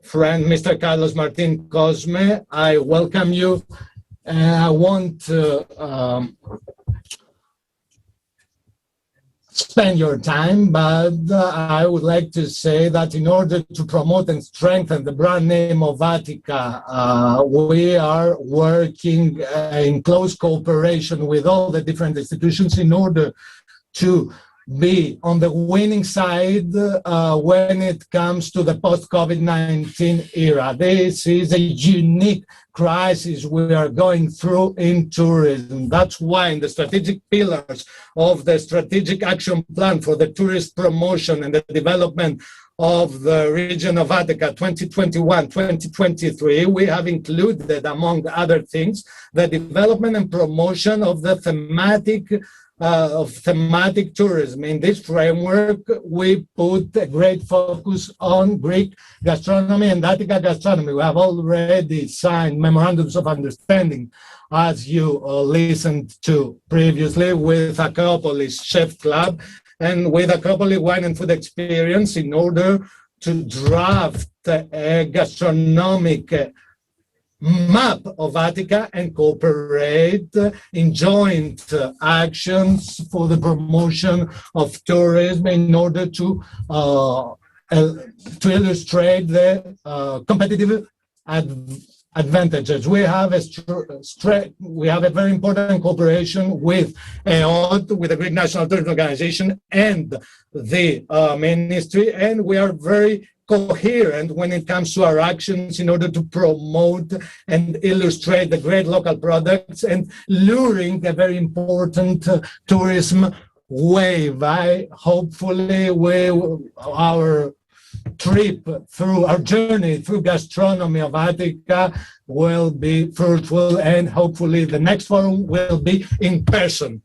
friend Mr. Carlos Martin Cosme, I welcome you. I want to spend your time, but I would like to say that in order to promote and strengthen the brand name of Attica, we are working in close cooperation with all the different institutions in order to be on the winning side when it comes to the post-COVID-19 era. This is a unique crisis we are going through in tourism. That's why in the strategic pillars of the strategic action plan for the tourist promotion and the development of the region of Attica 2021-2023, we have included, among other things, the development and promotion of the thematic tourism. In this framework, we put a great focus on Greek gastronomy and Attica gastronomy. We have already signed memorandums of understanding, as you listened to previously, with Acropolis Chef Club and with Acropolis Wine and Food Experience in order to draft a gastronomic map of Attica and cooperate in joint actions for the promotion of tourism in order to illustrate the competitive advantages. We have a very important cooperation with EOT, with the Greek National Tourism Organization and the ministry, and we are very coherent when it comes to our actions in order to promote and illustrate the great local products and luring a very important tourism wave. Hopefully our trip through our journey through gastronomy of Attica will be fruitful, and hopefully the next forum will be in person.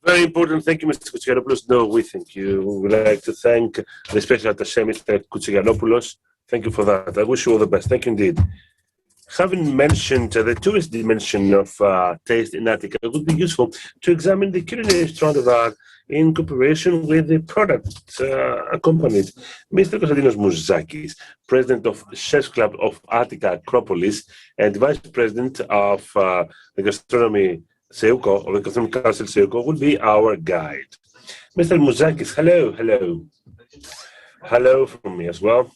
Very important. Thank you, Mr. Koutsougiannopoulos. No, we thank you. We would like to thank the Special Attaché, Mr. Koutsougiannopoulos. Thank you for that. I wish you all the best. Thank you indeed. Having mentioned the tourist dimension of taste in Attica, it would be useful to examine the culinary strand of art in cooperation with the product accompanied. Mr. Konstantinos Mouzakis, President of Chefs Club of Attica Acropolis and Vice President of the Gastronomy Seuko, or the Gastronomic Council Seuko, will be our guide. Mr. Mouzakis, hello. Hello from me as well.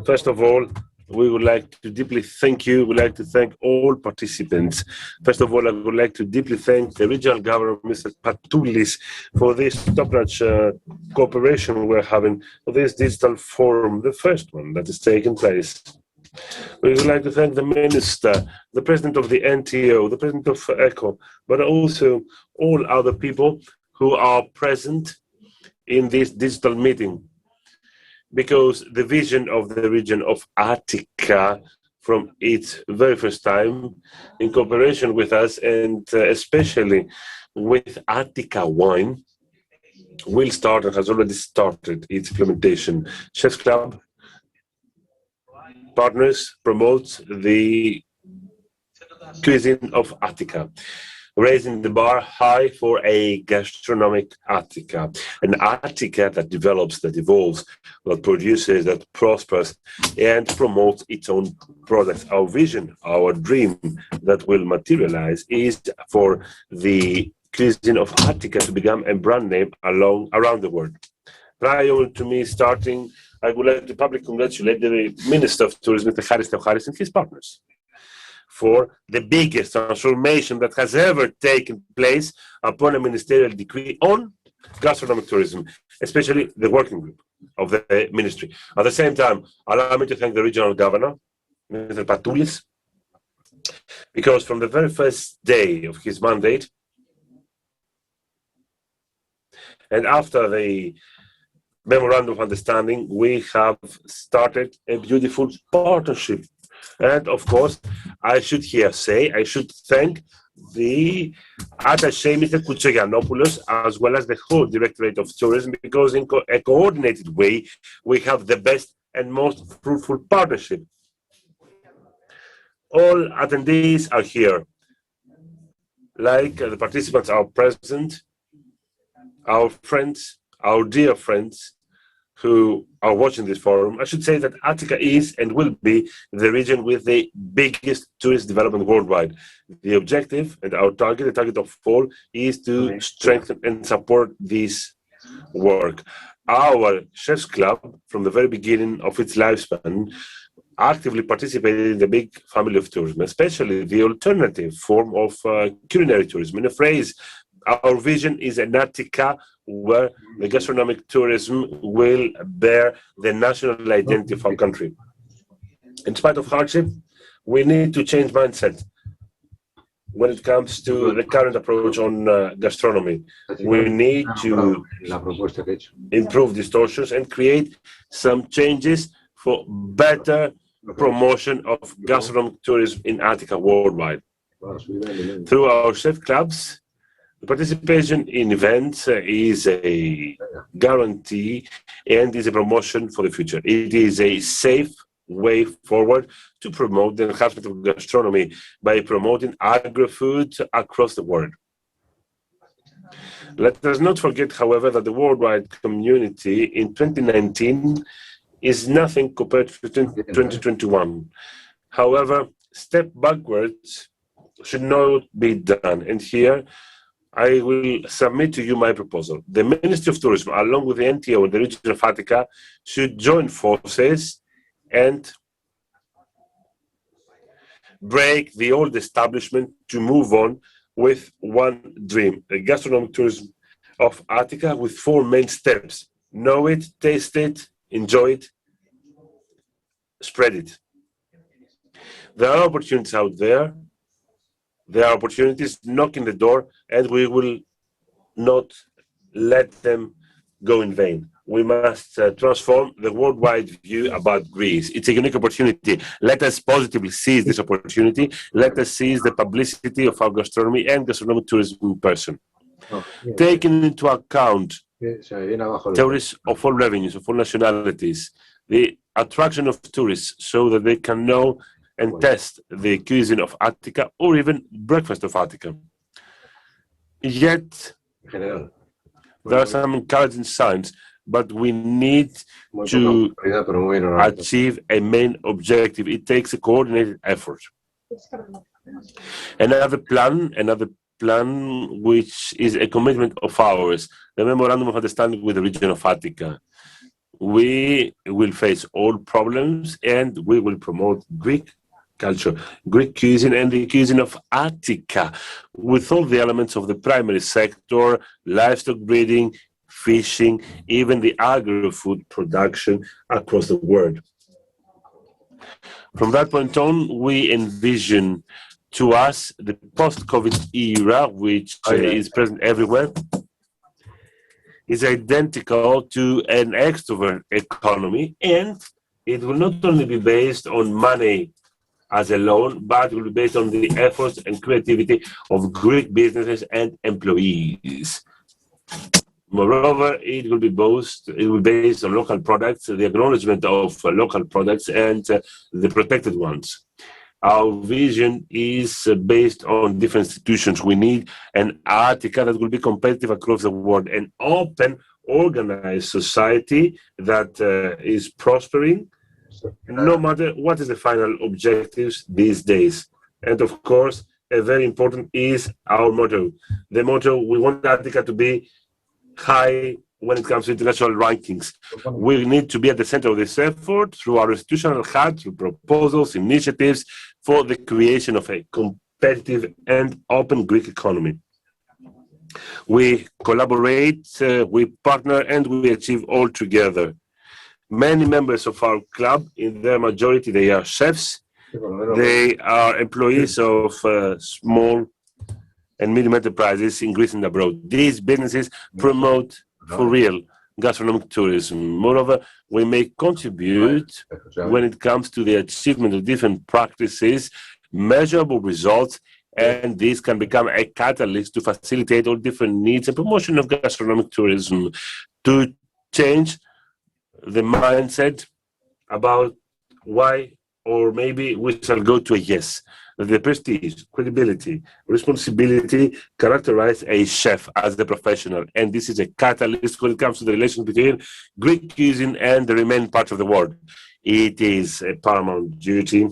First of all, we would like to deeply thank you. We'd like to thank all participants. First of all, I would like to deeply thank the regional governor, Mr. Patoulis, for this top-notch cooperation we're having for this digital forum, the first one that is taking place. We would like to thank the minister, the president of the NTO, the president of ECHO, but also all other people who are present in this digital meeting, because the vision of the region of Attica from its very first time in cooperation with us, and especially with Attica wine, will start and has already started its implementation. Chefs Club partners promotes the cuisine of Attica, raising the bar high for a gastronomic Attica, an Attica that develops, that evolves, that produces, that prospers, and promotes its own products. Our vision, our dream that will materialize is for the cuisine of Attica to become a brand name around the world. Prior to me starting, I would like to publicly congratulate the Minister of Tourism, Mr. Haris Theocharis, and his partners for the biggest transformation that has ever taken place upon a ministerial decree on gastronomic tourism, especially the working group of the ministry. At the same time, allow me to thank the regional governor, Mr. Patoulis, because from the very first day of his mandate, and after the memorandum of understanding, we have started a beautiful partnership. And of course, I should thank the attaché, Mr. Kouchogiannopoulos, as well as the whole Directorate of Tourism, because in a coordinated way, we have the best and most fruitful partnership. All attendees are here. Like the participants are present, our friends, our dear friends who are watching this forum, I should say that Attica is and will be the region with the biggest tourist development worldwide. The objective and our target, the target of all, is to strengthen and support this work. Our Chefs Club, from the very beginning of its lifespan, actively participated in the big family of tourism, especially the alternative form of culinary tourism. In a phrase, our vision is an Attica where the gastronomic tourism will bear the national identity of our country. In spite of hardship, we need to change mindset when it comes to the current approach on gastronomy. We need to improve distortions and create some changes for better promotion of gastronomic tourism in Attica worldwide. Through our chef clubs, the participation in events is a guarantee and is a promotion for the future. It is a safe way forward to promote the enhancement of gastronomy by promoting agri-food across the world. Let us not forget, however, that the worldwide community in 2019 is nothing compared to 2021. However, step backwards should not be done. And here, I will submit to you my proposal. The Ministry of Tourism, along with the NTO and the region of Attica, should join forces and break the old establishment to move on with one dream, the gastronomic tourism of Attica with 4 main steps. Know it, taste it, enjoy it, spread it. There are opportunities out there. There are opportunities knocking the door, and we will not let them go in vain. We must transform the worldwide view about Greece. It's a unique opportunity. Let us positively seize this opportunity. Let us seize the publicity of our gastronomy and gastronomic tourism in person. Taking into account tourists of all revenues, of all nationalities, the attraction of tourists so that they can know and test the cuisine of Attica or even breakfast of Attica. Yet, there are some encouraging signs, but we need to achieve a main objective. It takes a coordinated effort. Another plan which is a commitment of ours, the Memorandum of Understanding with the region of Attica. We will face all problems and we will promote Greek culture, Greek cuisine, and the cuisine of Attica, with all the elements of the primary sector, livestock breeding, fishing, even the agri-food production across the world. From that point on, we envision to us the post-COVID era, which is present everywhere, is identical to an extrovert economy, and it will not only be based on money as alone, but it will be based on the efforts and creativity of Greek businesses and employees. Moreover, it will be based on local products, the acknowledgement of local products and the protected ones. Our vision is based on different institutions. We need an Attica that will be competitive across the world, an open, organized society that is prospering, no matter what is the final objectives these days. And of course, a very important is our motto. The motto, we want Attica to be high when it comes to international rankings. We need to be at the center of this effort through our institutional hat, through proposals, initiatives for the creation of a competitive and open Greek economy. We collaborate, we partner, and we achieve all together. Many members of our club, in their majority, they are chefs. They are employees of small and medium enterprises in Greece and abroad. These businesses promote for real gastronomic tourism. Moreover, we may contribute when it comes to the achievement of different practices, measurable results, and this can become a catalyst to facilitate all different needs and promotion of gastronomic tourism, to change the mindset about why or maybe we shall go to a yes. The prestige, credibility, responsibility characterize a chef as a professional, and this is a catalyst when it comes to the relation between Greek cuisine and the remaining part of the world. It is a paramount duty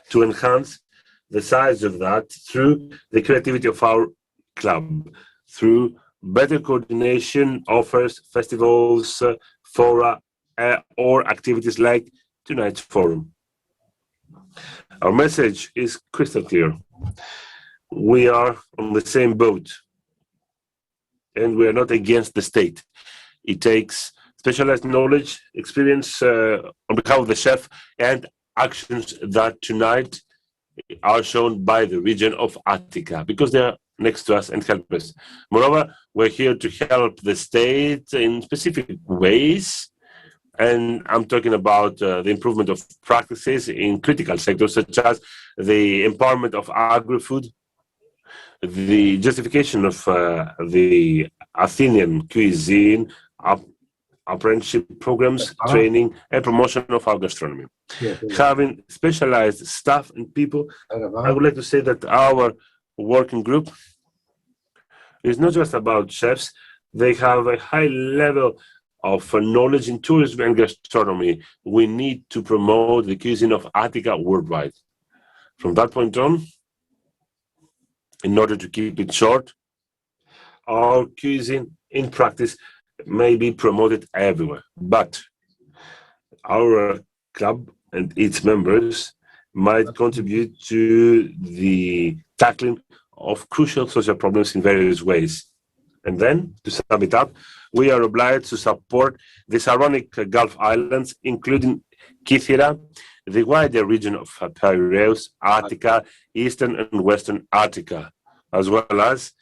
to enhance the size of that through the creativity of our club, through better coordination, offers, festivals, fora, or activities like tonight's forum. Our message is crystal clear. We are on the same boat, and we are not against the state. It takes specialized knowledge, experience on behalf of the chef, and actions that tonight are shown by the region of Attica, because they are next to us and help us. Moreover, we're here to help the state in specific ways, and I'm talking about the improvement of practices in critical sectors, such as the empowerment of agri-food, the justification of the Athenian cuisine, apprenticeship programs, training, and promotion of our gastronomy. Having specialized staff and people, I would like to say that our working group is not just about chefs. They have a high level of knowledge in tourism and gastronomy. We need to promote the cuisine of Attica worldwide. From that point on, in order to keep it short, our cuisine in practice may be promoted everywhere, but our club and its members might contribute to the tackling of crucial social problems in various ways. And then, to sum it up, we are obliged to support the surrounding Gulf Islands, including Kythera, the wider region of Piraeus, Attica, Eastern and Western Attica, as well as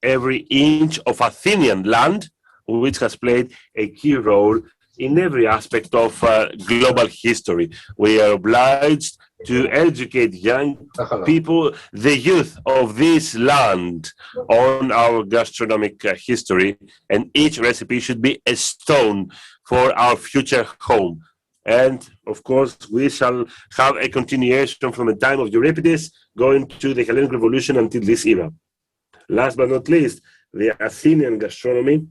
every inch of Athenian land, which has played a key role in every aspect of global history. We are obliged to educate young people, the youth of this land, on our gastronomic history, and each recipe should be a stone for our future home. And of course, we shall have a continuation from the time of Euripides going to the Hellenic Revolution until this era. Last but not least, the Athenian gastronomy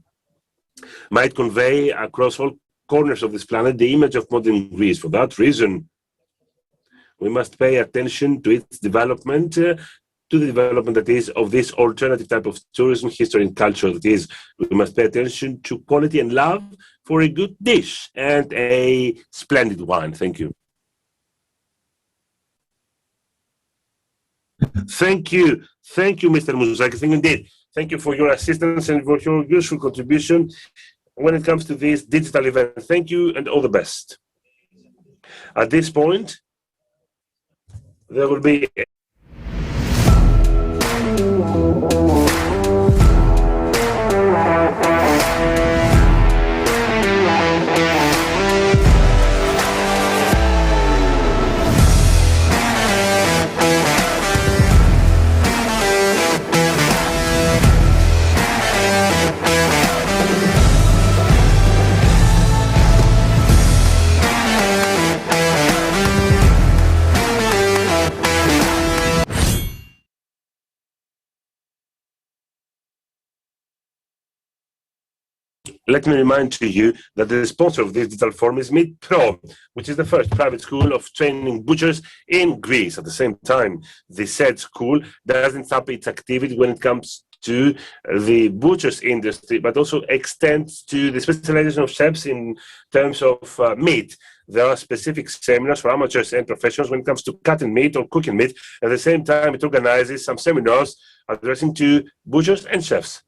might convey across all corners of this planet the image of modern Greece. For that reason, we must pay attention to its development, to the development that is of this alternative type of tourism, history, and culture that is. We must pay attention to quality and love for a good dish and a splendid wine. Thank you. Thank you. Thank you, Mr. Mouzakis. Thank you indeed. Thank you for your assistance and for your useful contribution when it comes to this digital event. Thank you and all the best. At this point, there will be Let me remind to you that the sponsor of this digital forum is Meat Pro, which is the first private school of training butchers in Greece. At the same time, the said school doesn't stop its activity when it comes to the butcher's industry, but also extends to the specialization of chefs in terms of meat. There are specific seminars for amateurs and professionals when it comes to cutting meat or cooking meat. At the same time, it organizes some seminars addressing to butchers and chefs.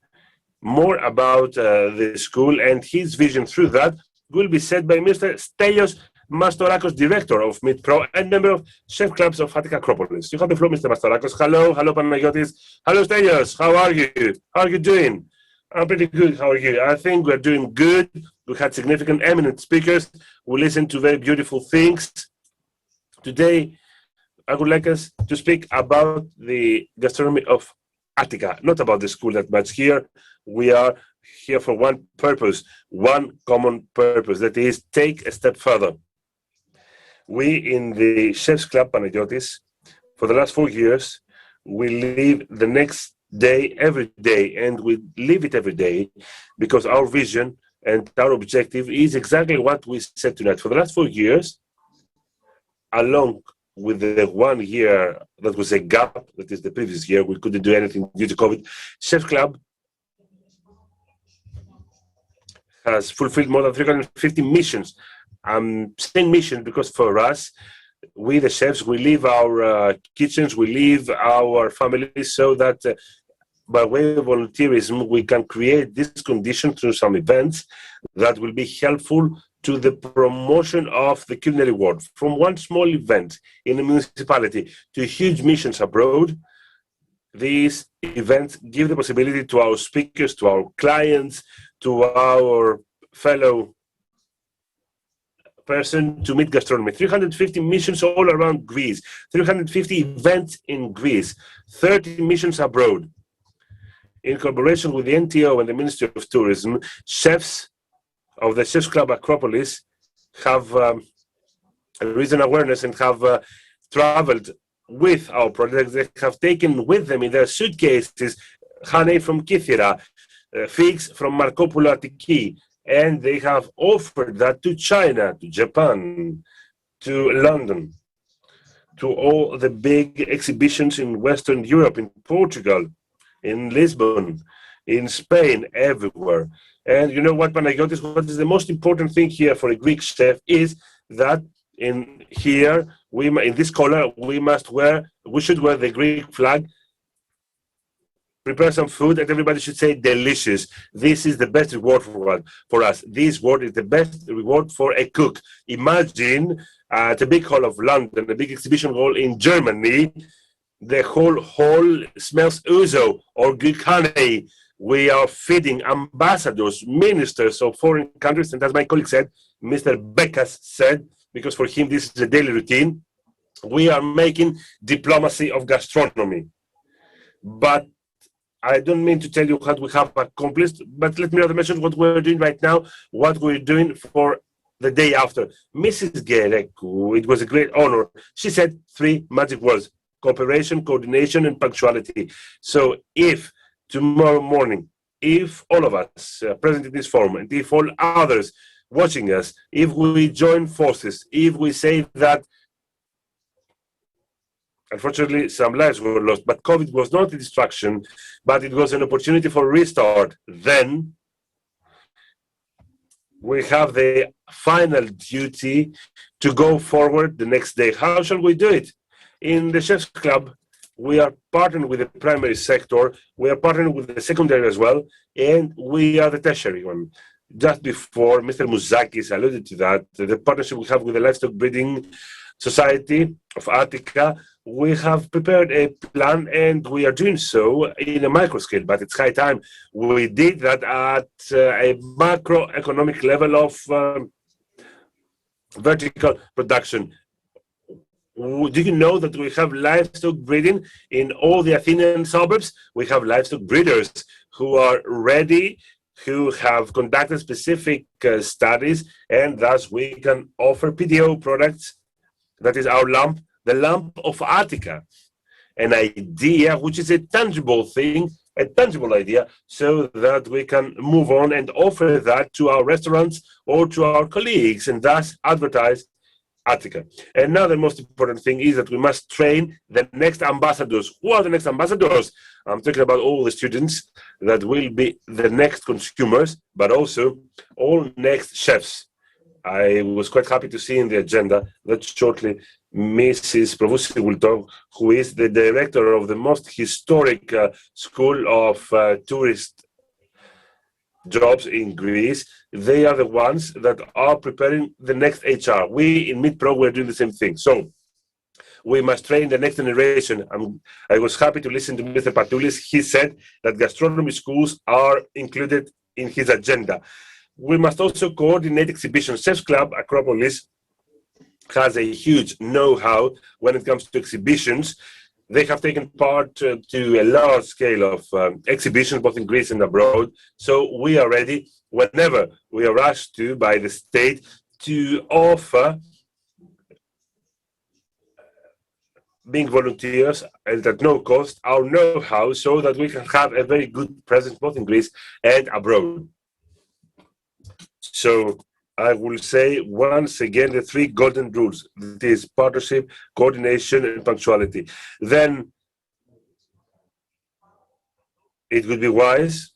More about the school and his vision through that will be said by Mr. Stelios Mastorakos, director of Meat Pro and member of Chef Clubs of Attica Acropolis. You have the floor, Mr. Mastorakos. Hello, Panagiotis. Hello, Stelios. How are you? How are you doing? I'm pretty good. How are you? I think we're doing good. We had significant, eminent speakers. We listened to very beautiful things. Today, I would like us to speak about the gastronomy of Attica, not about the school that much here. We are here for one purpose, one common purpose, that is take a step further. We in the Chefs Club Panagiotis, for the last 4 years, we live the next day every day, and we live it every day because our vision and our objective is exactly what we said tonight. For the last 4 years, along with the 1 year that was a gap, that is the previous year, we couldn't do anything due to COVID, Chef Club has fulfilled more than 350 missions. I'm saying mission because for us, we the chefs, we leave our kitchens, we leave our families so that by way of volunteerism, we can create this condition through some events that will be helpful to the promotion of the culinary world. From one small event in a municipality to huge missions abroad, these events give the possibility to our speakers, to our clients, to our fellow person to meet gastronomy. 350 missions all around Greece, 350 events in Greece, 30 missions abroad. In collaboration with the NTO and the Ministry of Tourism, chefs of the Chefs Club Acropolis have raised awareness and have traveled with our projects. They have taken with them in their suitcases honey from Kythera, figs from Markopoulou Attiki, and they have offered that to China, to Japan, to London, to all the big exhibitions in Western Europe, in Portugal, in Lisbon, in Spain, everywhere. And you know what, Panagiotis, what is the most important thing here for a Greek chef is that in this collar, we should wear the Greek flag, prepare some food, and everybody should say delicious. This is the best reward for us. This word is the best reward for a cook. Imagine at the big hall of London, the big exhibition hall in Germany, the whole hall smells ouzo or Greek honey. We are feeding ambassadors, ministers of foreign countries, and as my colleague said, Mr. Bekas said, because for him this is a daily routine, we are making diplomacy of gastronomy. But I don't mean to tell you what we have accomplished, but let me rather mention what we're doing right now, what we're doing for the day after. Mrs. Gereku, it was a great honor. She said 3 magic words: cooperation, coordination, and punctuality. So if tomorrow morning, if all of us present in this forum, and if all others watching us, if we join forces, if we say that unfortunately some lives were lost, but COVID was not a distraction, but it was an opportunity for restart, then we have the final duty to go forward the next day. How shall we do it? In the Chefs Club, we are partnering with the primary sector, we are partnering with the secondary as well, and we are the tertiary one. Just before, Mr. Mouzakis alluded to that, the partnership we have with the Livestock Breeding Society of Attica, we have prepared a plan and we are doing so in a micro scale, but it's high time. We did that at a macroeconomic level of vertical production. Do you know that we have livestock breeding in all the Athenian suburbs? We have livestock breeders who are ready, who have conducted specific studies, and thus we can offer PDO products. That is our lamp, the lamp of Attica, an idea which is a tangible thing, a tangible idea, so that we can move on and offer that to our restaurants or to our colleagues, and thus advertise Attica. Another most important thing is that we must train the next ambassadors. Who are the next ambassadors? I'm talking about all the students that will be the next consumers, but also all next chefs. I was quite happy to see in the agenda that shortly Mrs. Provusi will talk, who is the director of the most historic school of tourist jobs in Greece. They are the ones that are preparing the next HR. We in MidPro, we're doing the same thing. So we must train the next generation. I was happy to listen to Mr. Patoulis. He said that gastronomy schools are included in his agenda. We must also coordinate exhibitions. Chefs Club Acropolis has a huge know-how when it comes to exhibitions. They have taken part to a large scale of exhibitions, both in Greece and abroad. So we are ready whenever we are asked to by the state to offer being volunteers and at no cost our know-how so that we can have a very good presence both in Greece and abroad. So I will say once again the three golden rules. It is partnership, coordination, and punctuality. Then it would be wise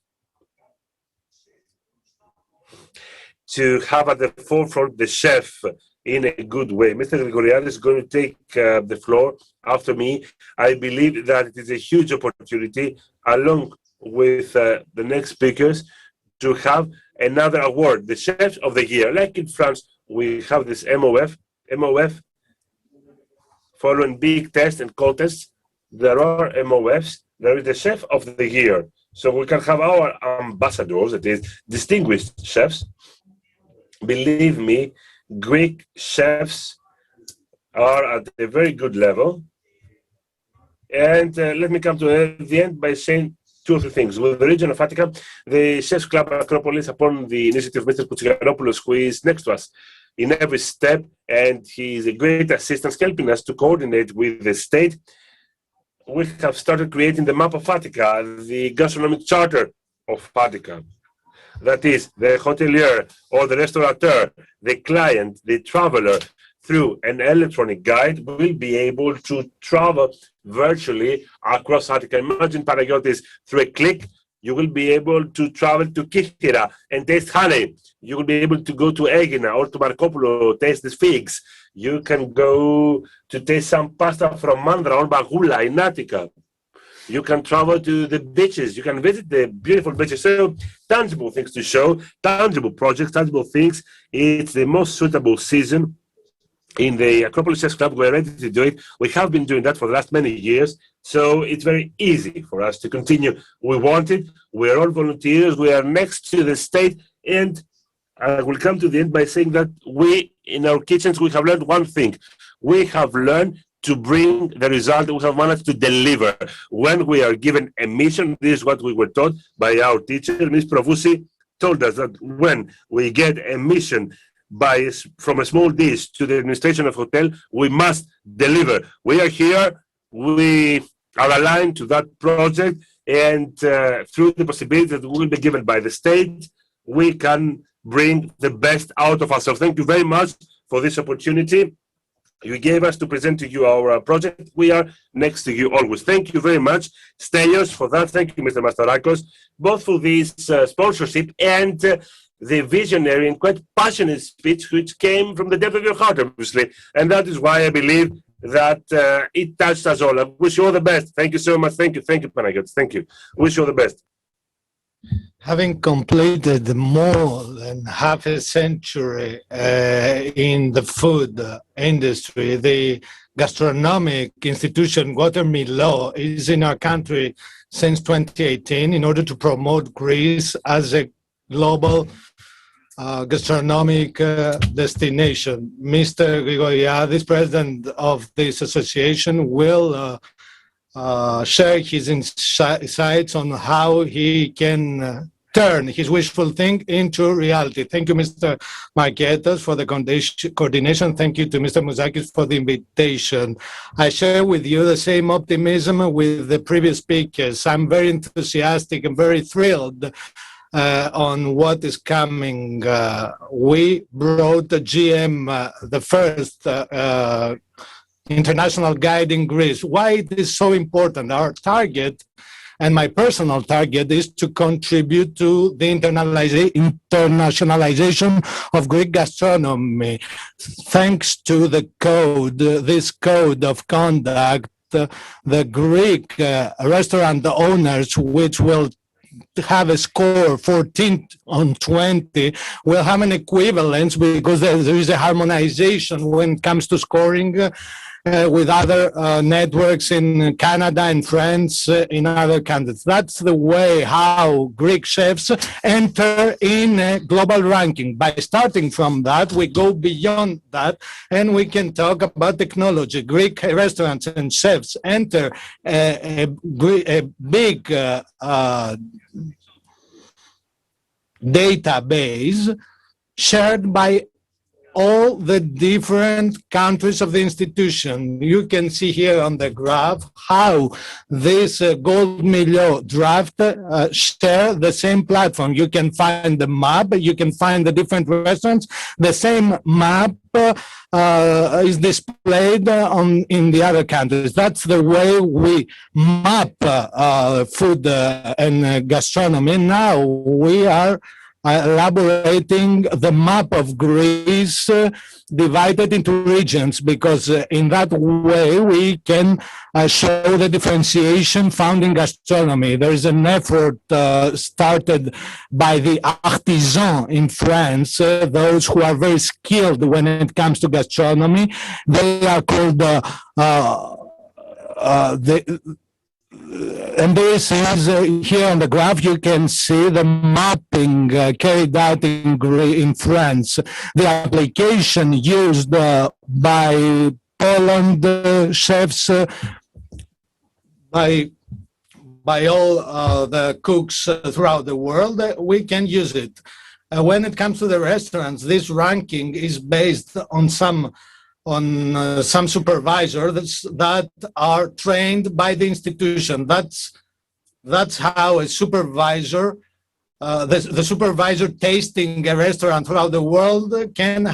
to have at the forefront the chef in a good way. Mr. Grigoriadis is going to take the floor after me. I believe that it is a huge opportunity, along with the next speakers, to have another award, the Chef of the Year. Like in France, we have this MOF, following big tests and contests. There are MOFs, there is the Chef of the Year. So we can have our ambassadors, that is, distinguished chefs. Believe me, Greek chefs are at a very good level. And let me come to the end by saying two or three things. With the region of Attica, the Chefs Club Acropolis, upon the initiative of Mr. Koutsigaropoulos, who is next to us in every step, and he is a great assistance helping us to coordinate with the state. We have started creating the map of Attica, the gastronomic charter of Attica. That is, the hotelier or the restaurateur, the client, the traveler, through an electronic guide, will be able to travel virtually across Attica. Imagine, Panagiotis, through a click, you will be able to travel to Kythira and taste honey. You will be able to go to Aegina or to Markopoulou, taste the figs. You can go to taste some pasta from Mandra or Bagula in Attica. You can travel to the beaches. You can visit the beautiful beaches. So tangible things to show, tangible projects, tangible things. It's the most suitable season. In the Acropolis Chefs Club, we're ready to do it. We have been doing that for the last many years. So it's very easy for us to continue. We want it. We're all volunteers. We are next to the state. And I will come to the end by saying that we, in our kitchens, we have learned one thing. We have learned to bring the result we have managed to deliver. When we are given a mission, this is what we were taught by our teacher, Ms. Provusi, told us that when we get a mission from a small dish to the administration of hotel, we must deliver. We are here, we are aligned to that project, and through the possibilities that will be given by the state, we can bring the best out of ourselves. Thank you very much for this opportunity you gave us to present to you our project. We are next to you always. Thank you very much, Stelios, for that. Thank you, Mr. Mastarakos, both for this sponsorship and the visionary and quite passionate speech which came from the depth of your heart, obviously. And that is why I believe that it touched us all. I wish you all the best. Thank you so much. Thank you, Panagiotis. Thank you. Wish you all the best. Having completed more than half a century in the food industry, the gastronomic institution Watermead Law is in our country since 2018 in order to promote Greece as a global gastronomic destination. Mr. Grigoriadis, president of this association, will share his insights on how he can turn his wishful think into reality. Thank you, Mr. Marketas, for the coordination. Thank you to Mr. Mouzakis for the invitation. I share with you the same optimism with the previous speakers. I'm very enthusiastic and very thrilled on what is coming. We brought the GM, the first international guide in Greece. Why it is so important? Our target, and my personal target, is to contribute to the internationalization of Greek gastronomy. Thanks to the code, this code of conduct, the Greek restaurant owners, which will have a score 14 on 20, will have an equivalence, because there is a harmonization when it comes to scoring with other networks in Canada and France, in other countries. That's the way how Greek chefs enter in a global ranking. By starting from that, we go beyond that, and we can talk about technology. Greek restaurants and chefs enter a big database shared by all the different countries of the institution. You can see here on the graph how this Gold Milieu draft share the same platform. You can find the map, you can find the different restaurants. The same map is displayed in the other countries. That's the way we map food and gastronomy. Now we are elaborating the map of Greece divided into regions, because in that way we can show the differentiation found in gastronomy. There is an effort started by the artisans in France, those who are very skilled when it comes to gastronomy. They are called and this is here on the graph. You can see the mapping carried out in France. The application used by Poland chefs, by all the cooks throughout the world. We can use it. When it comes to the restaurants, this ranking is based on some supervisors that are trained by the institution. That's how a supervisor, the supervisor tasting a restaurant throughout the world can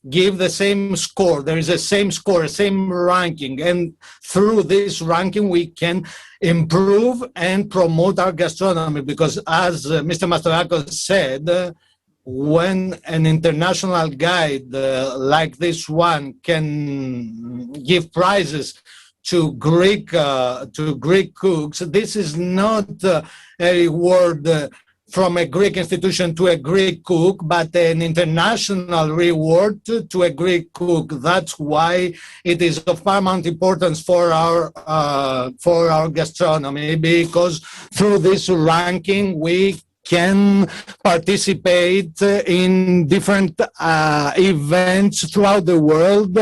give the same score. There is a same score, a same ranking, and through this ranking we can improve and promote our gastronomy. Because as Mr. Mastorakos said, when an international guide like this one can give prizes to Greek cooks, this is not a reward from a Greek institution to a Greek cook, but an international reward to a Greek cook. That's why it is of paramount importance for our gastronomy, because through this ranking we can participate in different events throughout the world,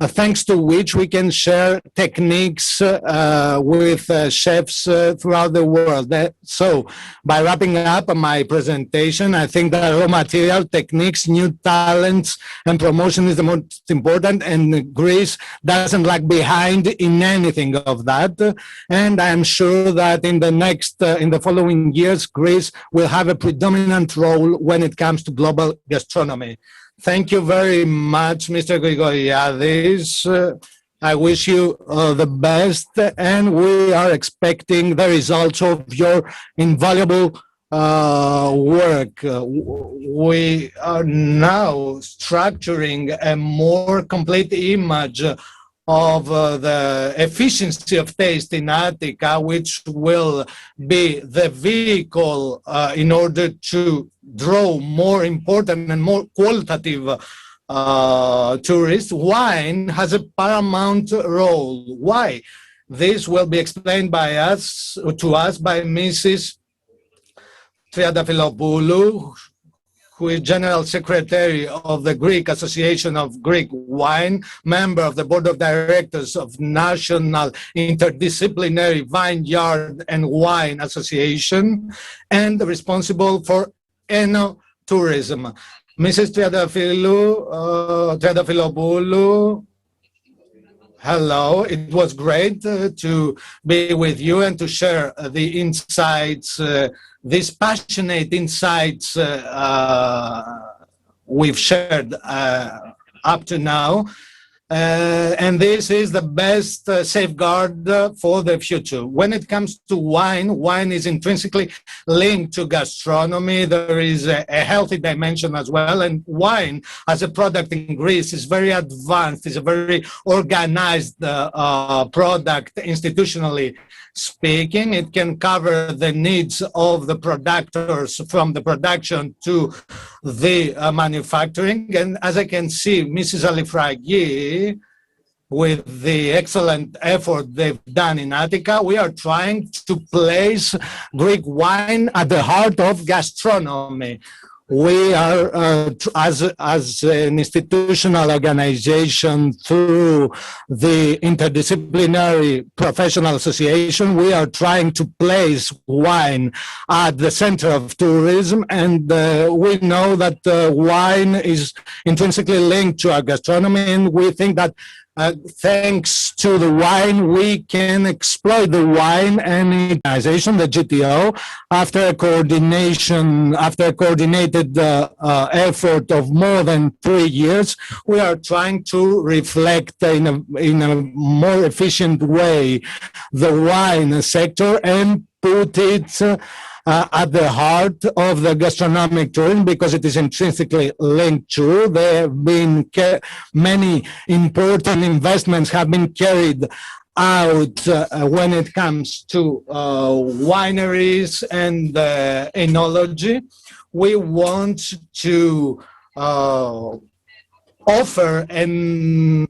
thanks to which we can share techniques with chefs throughout the world. So, by wrapping up my presentation, I think that raw material, techniques, new talents, and promotion is the most important, and Greece doesn't lag behind in anything of that. And I'm sure that in the following years, Greece will have a predominant role when it comes to global gastronomy. Thank you very much, Mr. Grigoriadis. I wish you the best, and we are expecting the results of your invaluable work. We are now structuring a more complete image of the efficiency of taste in Attica, which will be the vehicle in order to draw more important and more qualitative tourists. Wine has a paramount role. Why? This will be explained to us by Mrs. Triadafilopoulou, who is General Secretary of the Greek Association of Greek Wine, member of the Board of Directors of National Interdisciplinary Vineyard and Wine Association, and responsible for eno-tourism. Mrs. Triadafilopoulou Hello, it was great to be with you and to share the insights, these passionate insights we've shared up to now. And this is the best safeguard for the future. When it comes to wine, wine is intrinsically linked to gastronomy. There is a healthy dimension as well. And wine as a product in Greece is very advanced. It's a very organized product institutionally speaking. It can cover the needs of the producers from the production to the manufacturing. And as I can see, Mrs. Alifraghi, with the excellent effort they've done in Attica, we are trying to place Greek wine at the heart of gastronomy. We are, as an institutional organization through the Interdisciplinary Professional Association, we are trying to place wine at the center of tourism, and we know that wine is intrinsically linked to our gastronomy, and we think that thanks to the wine, we can exploit the wine and organization, the GTO, after a coordinated effort of more than 3 years. We are trying to reflect in a more efficient way the wine sector and put it at the heart of the gastronomic tourism, because it is intrinsically linked to. There have been many important investments have been carried out when it comes to wineries and enology. We want to offer a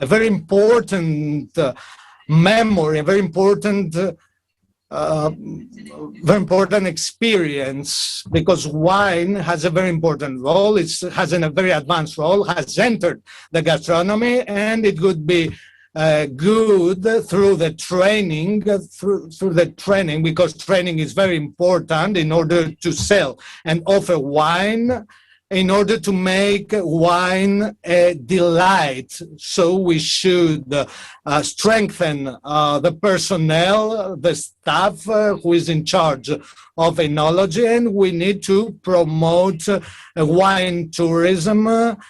very important memory, a very important experience, because wine has a very important role. It has a very advanced role, has entered the gastronomy, and it would be good through the training, because training is very important in order to sell and offer wine, in order to make wine a delight. So we should strengthen the personnel, the staff who is in charge of enology, and we need to promote wine tourism,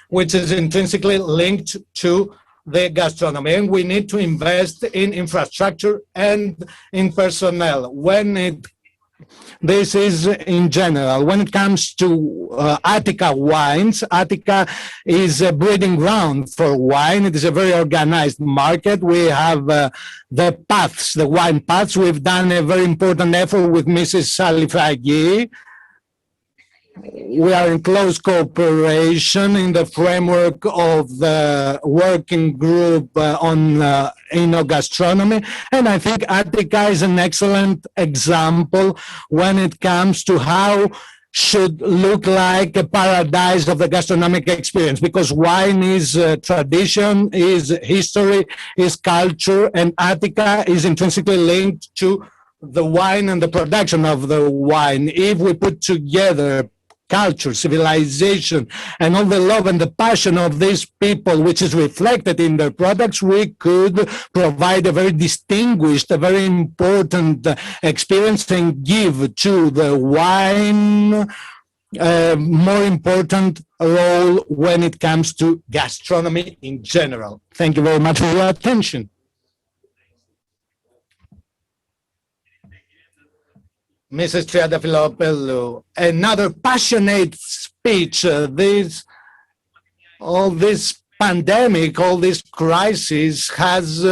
which is intrinsically linked to the gastronomy. And we need to invest in infrastructure and in personnel. This is in general. When it comes to Attica wines, Attica is a breeding ground for wine. It is a very organized market. We have the paths, the wine paths. We've done a very important effort with Mrs. Salifraghi. We are in close cooperation in the framework of the working group on enogastronomy, and I think Attica is an excellent example when it comes to how should look like a paradise of the gastronomic experience, because wine is tradition, is history, is culture, and Attica is intrinsically linked to the wine and the production of the wine. If we put together culture, civilization, and all the love and the passion of these people, which is reflected in their products, we could provide a very distinguished, a very important experience, and give to the wine a more important role when it comes to gastronomy in general. Thank you very much for your attention. Mrs. Triantafyllopoulou, another passionate speech. All this pandemic, all this crisis has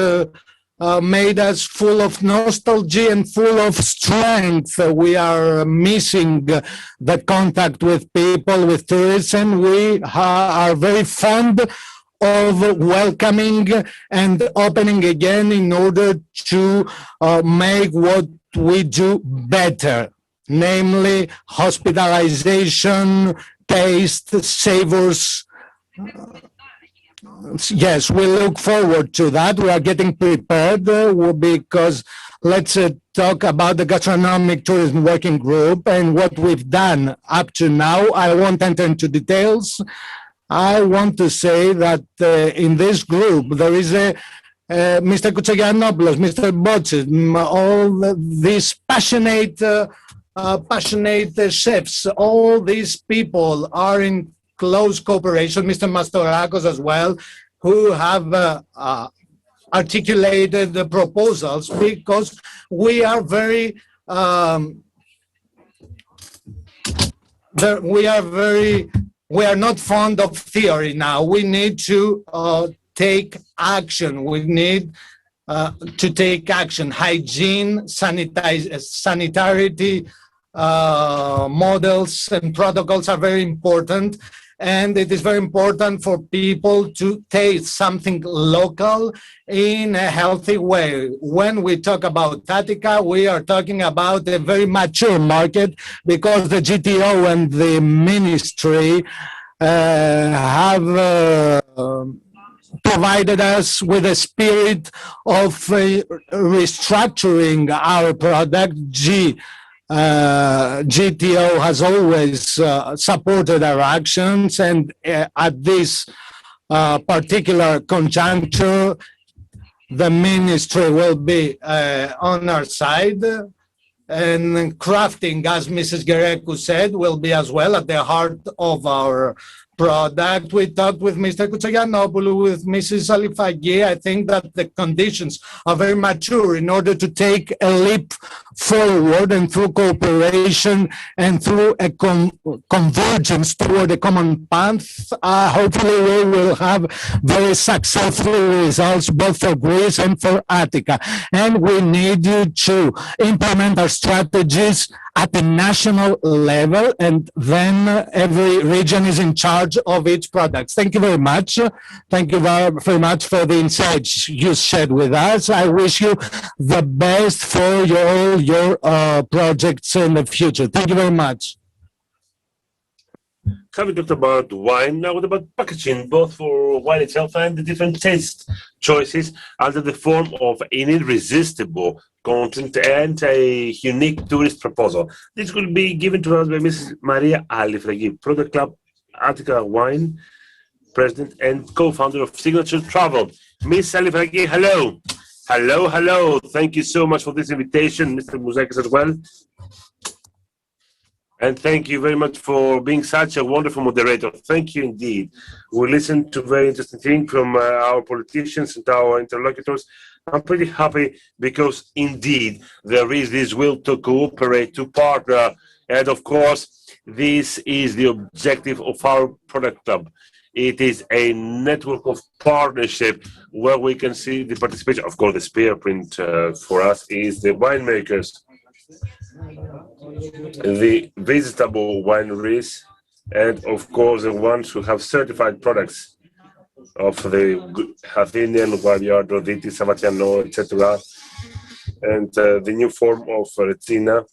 made us full of nostalgia and full of strength. We are missing the contact with people, with tourists, and we are very fond of welcoming and opening again in order to make what we do better, namely hospitalization, taste, savors. Yes, we look forward to that. We are getting prepared because let's talk about the Gastronomic Tourism Working Group and what we've done up to now. I won't enter into details. I want to say that in this group there is a Mr. Koutsougiannopoulos, Mr. Botsit, all these passionate chefs, all these people are in close cooperation, Mr. Mastorakos as well, who have articulated the proposals, because we are very we are not fond of theory now. We need to take action. We need to take action. Hygiene, sanitarity models and protocols are very important. And it is very important for people to taste something local in a healthy way. When we talk about Attica, we are talking about a very mature market, because the GTO and the ministry have provided us with a spirit of restructuring our product. GTO has always supported our actions, and at this particular conjuncture, the ministry will be on our side, and crafting, as Mrs. Gerekou said, will be as well at the heart of our product. We talked with Mr. Koutsougiannopoulos, with Mrs. Alifaghi. I think that the conditions are very mature in order to take a leap forward, and through cooperation and through a convergence toward a common path, hopefully we will have very successful results both for Greece and for Attica. And we need you to implement our strategies at the national level, and then every region is in charge of its products. Thank you very much. Thank you very much for the insights you shared with us. I wish you the best for all your projects in the future. Thank you very much. Having talked about wine, now what about packaging, both for wine itself and the different taste choices under the form of an irresistible content and a unique tourist proposal? This will be given to us by Mrs. Maria Alifraghi, Product Club Attica Wine, President and co-founder of Signature Travel. Miss Alifraghi, hello. Hello, hello. Thank you so much for this invitation, Mr. Mouzakis as well. And thank you very much for being such a wonderful moderator. Thank you indeed. We listened to very interesting things from our politicians and our interlocutors. I'm pretty happy because indeed there is this will to cooperate, to partner. And of course, this is the objective of our product club. It is a network of partnership where we can see the participation. Of course, the spear print for us is the winemakers, the visitable wineries, and of course the ones who have certified products of the Athenian, Guagliardo, Diti, Savatiano, etc., and the new form of Retina.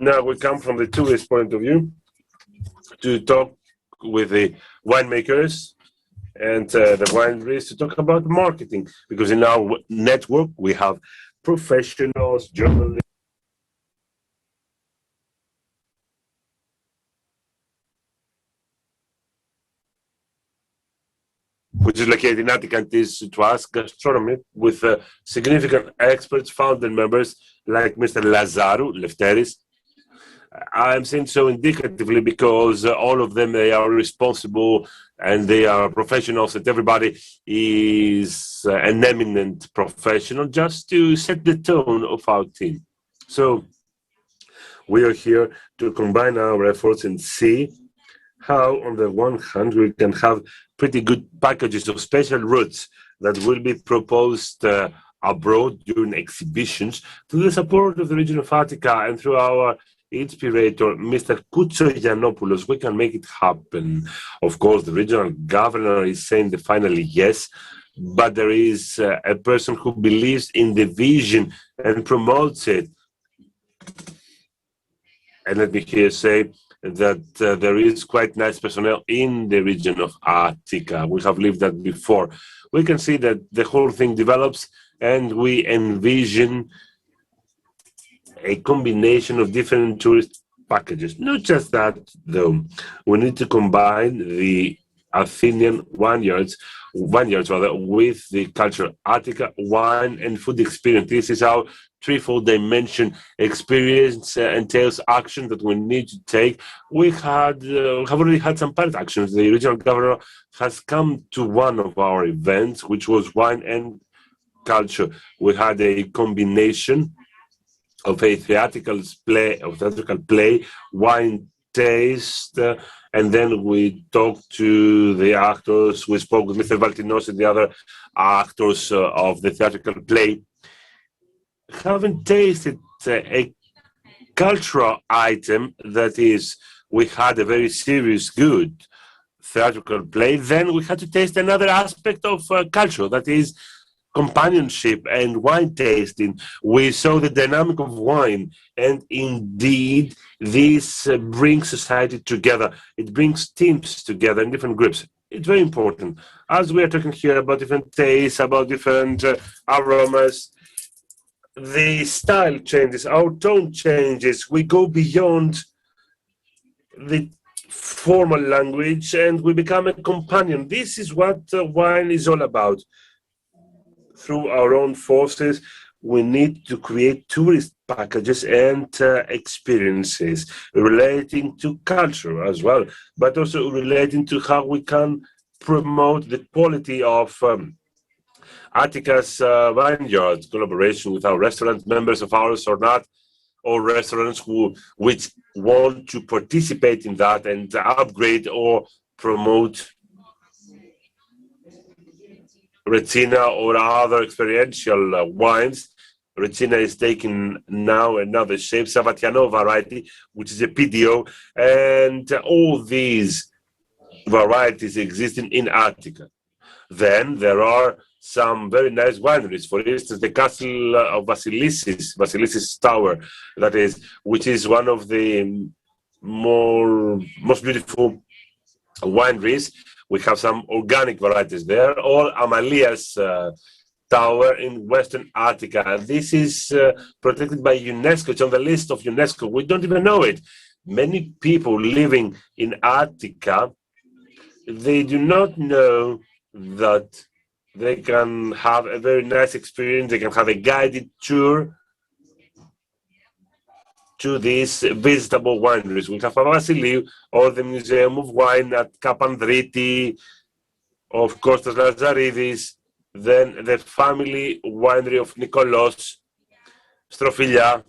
Now we come from the tourist point of view to talk with the winemakers and the wineries to talk about marketing, because in our network we have professionals, journalists, which is located in Attica, and is to us gastronomy with significant experts, founder members like Mr. Lazaru Lefteris. I'm saying so indicatively because all of them, they are responsible and they are professionals, and everybody is an eminent professional, just to set the tone of our team. So we are here to combine our efforts and see how, on the one hand, we can have pretty good packages of special routes that will be proposed abroad during exhibitions through the support of the region of Attica and through our inspirator, Mr. Koutsougiannopoulos. We can make it happen. Of course, the regional governor is saying the finally yes, but there is a person who believes in the vision and promotes it. And let me here say that there is quite nice personnel in the region of Attica. We have lived that before. We can see that the whole thing develops, and we envision a combination of different tourist packages. Not just that, though. We need to combine the Athenian vineyards rather, with the culture. Attica wine and food experience. This is our threefold dimension. Experience entails action that we need to take. We have already had some pilot actions. The regional governor has come to one of our events, which was wine and culture. We had a combination of a theatrical play, wine taste, and then we talked to the actors. We spoke with Mr. Valtinos and the other actors of the theatrical play. Having tasted a cultural item, that is, we had a very serious, good theatrical play, then we had to taste another aspect of culture, that is companionship and wine tasting. We saw the dynamic of wine, and indeed this brings society together. It brings teams together in different groups. It's very important. As we are talking here about different tastes, about different aromas, the style changes, our tone changes. We go beyond the formal language and we become a companion. This is what wine is all about. Through our own forces, we need to create tourist packages and experiences relating to culture as well, but also relating to how we can promote the quality of Attica's vineyards, collaboration with our restaurant members of ours or not, or restaurants which want to participate in that and upgrade or promote Retina or other experiential wines. Retina is taking now another shape, Savatiano variety, which is a PDO, and all these varieties existing in Attica. Then there are some very nice wineries. For instance, the Castle of Vasilissis Tower, that is, which is one of the most beautiful wineries. We have some organic varieties there, or Amalia's Tower in Western Attica. This is protected by UNESCO. It's on the list of UNESCO. We don't even know it. Many people living in Attica, they do not know that they can have a very nice experience. They can have a guided tour to these visitable wineries. We have Vasiliou, or the Museum of Wine at Kapandriti, of Kostas Lazaridis, then the family winery of Nikolos, Strofilia,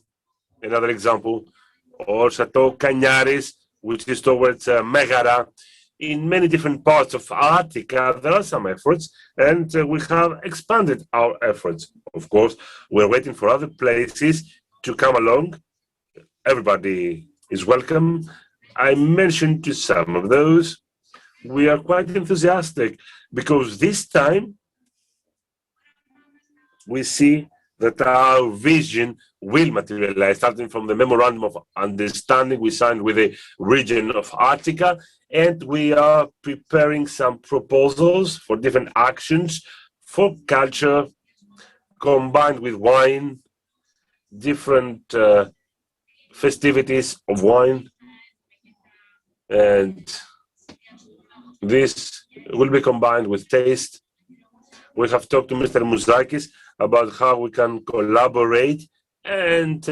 another example, or Chateau Cagnaris, which is towards Megara. In many different parts of Attica, there are some efforts, and we have expanded our efforts. Of course, we're waiting for other places to come along. Everybody is welcome. I mentioned to some of those. We are quite enthusiastic because this time we see that our vision will materialize, starting from the memorandum of understanding we signed with the region of Attica, and we are preparing some proposals for different actions for culture combined with wine, different festivities of wine, and this will be combined with taste. We have talked to Mr. Mouzakis about how we can collaborate, and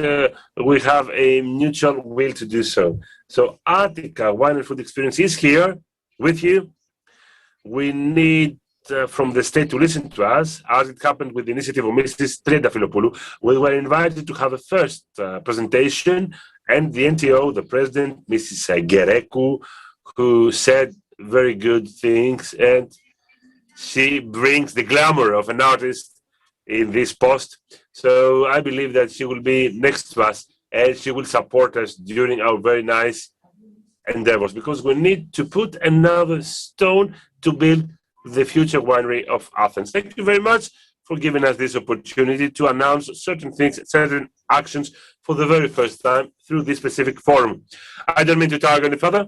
we have a mutual will to do so. So Attica Wine and Food Experience is here with you. We need from the state to listen to us, as it happened with the initiative of Mrs. Triantafylopoulou. We were invited to have a first presentation, and the NTO, the president, Mrs. Gereku, who said very good things, and she brings the glamour of an artist in this post. So I believe that she will be next to us and she will support us during our very nice endeavors, because we need to put another stone to build the future winery of Athens. Thank you very much for giving us this opportunity to announce certain things, certain actions for the very first time through this specific forum. I don't mean to target any further.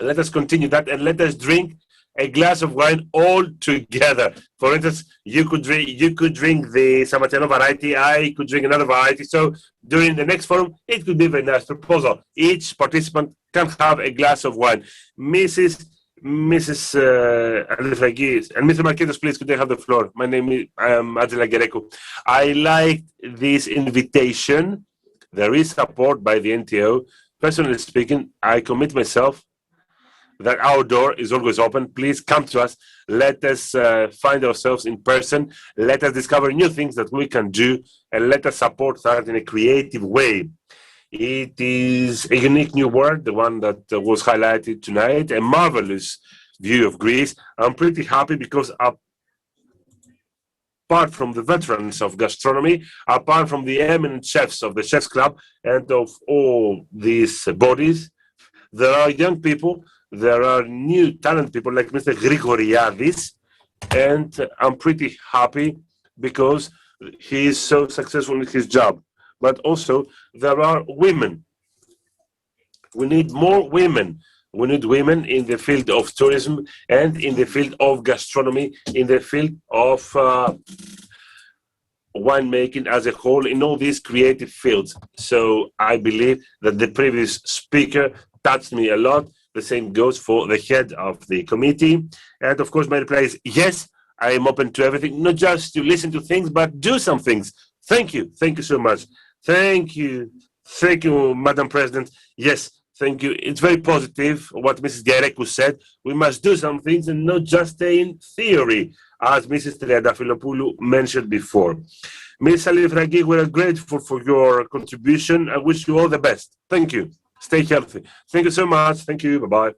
Let us continue that and let us drink a glass of wine all together. For instance, you could drink the Samateno variety, I could drink another variety. So during the next forum, it could be a very nice proposal. Each participant can have a glass of wine. Mrs. Alifragis and Mr. Marquetos, please, could I have the floor? My name is Adela Gereku. I like this invitation. There is support by the NTO. Personally speaking, I commit myself that our door is always open. Please come to us. Let us find ourselves in person. Let us discover new things that we can do, and let us support that in a creative way. It is a unique new word, the one that was highlighted tonight, a marvelous view of Greece. I'm pretty happy because apart from the veterans of gastronomy, apart from the eminent chefs of the Chefs Club and of all these bodies, there are young people, there are new talent people like Mr. Grigoriadis, and I'm pretty happy because he is so successful in his job. But also, there are women. We need more women. We need women in the field of tourism and in the field of gastronomy, in the field of winemaking as a whole, in all these creative fields. So I believe that the previous speaker touched me a lot. The same goes for the head of the committee. And of course, my reply is yes, I am open to everything, not just to listen to things, but do some things. Thank you. Thank you so much. Thank you. Thank you, Madam President. Yes, thank you. It's very positive what Mrs. Gereku said. We must do some things and not just stay in theory, as Mrs. Triantafilopoulou mentioned before. Ms. Alifragui, we are grateful for your contribution. I wish you all the best. Thank you. Stay healthy. Thank you so much. Thank you. Bye-bye.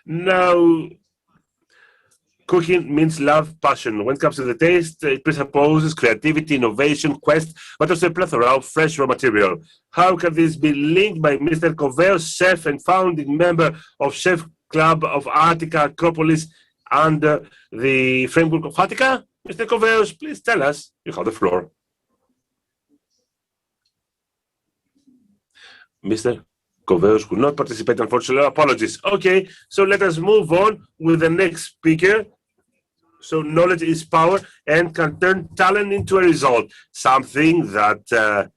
Now, cooking means love, passion. When it comes to the taste, it presupposes creativity, innovation, quest, but also a plethora of fresh raw material. How can this be linked by Mr. Koveos, chef and founding member of Chef Club of Attica, Acropolis, under the framework of Attica? Mr. Koveos, please tell us. You have the floor. Mr. Koveos could not participate, unfortunately. Apologies. Okay, so let us move on with the next speaker. So knowledge is power and can turn talent into a result, something that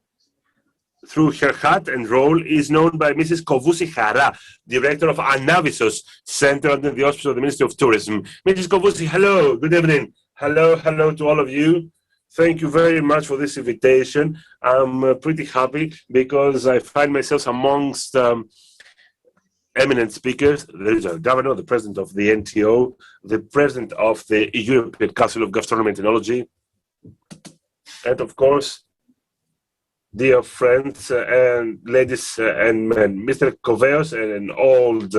through her hat and role is known by Mrs. Kovousi Hara, director of Anavisos Center under the auspices of the Ministry of Tourism. Mrs. Kovousi, hello, good evening. Hello to all of you. Thank you very much for this invitation. I'm pretty happy because I find myself amongst eminent speakers. There is a governor, the president of the NTO, the president of the European Council of Gastronomy and Technology, and of course, dear friends and ladies and men, Mr. Koveos, an old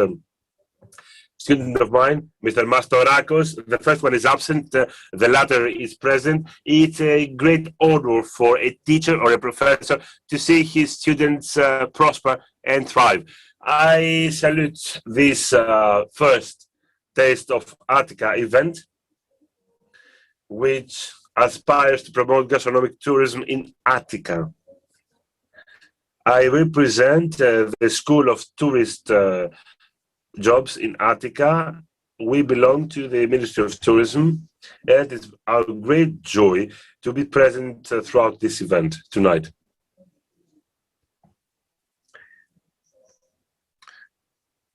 student of mine, Mr. Mastorakos. The first one is absent, the latter is present. It's a great honor for a teacher or a professor to see his students prosper and thrive. I salute this first Taste of Attica event, which aspires to promote gastronomic tourism in Attica. I represent the School of Tourist Jobs in Attica. We belong to the Ministry of Tourism, and it's our great joy to be present throughout this event tonight.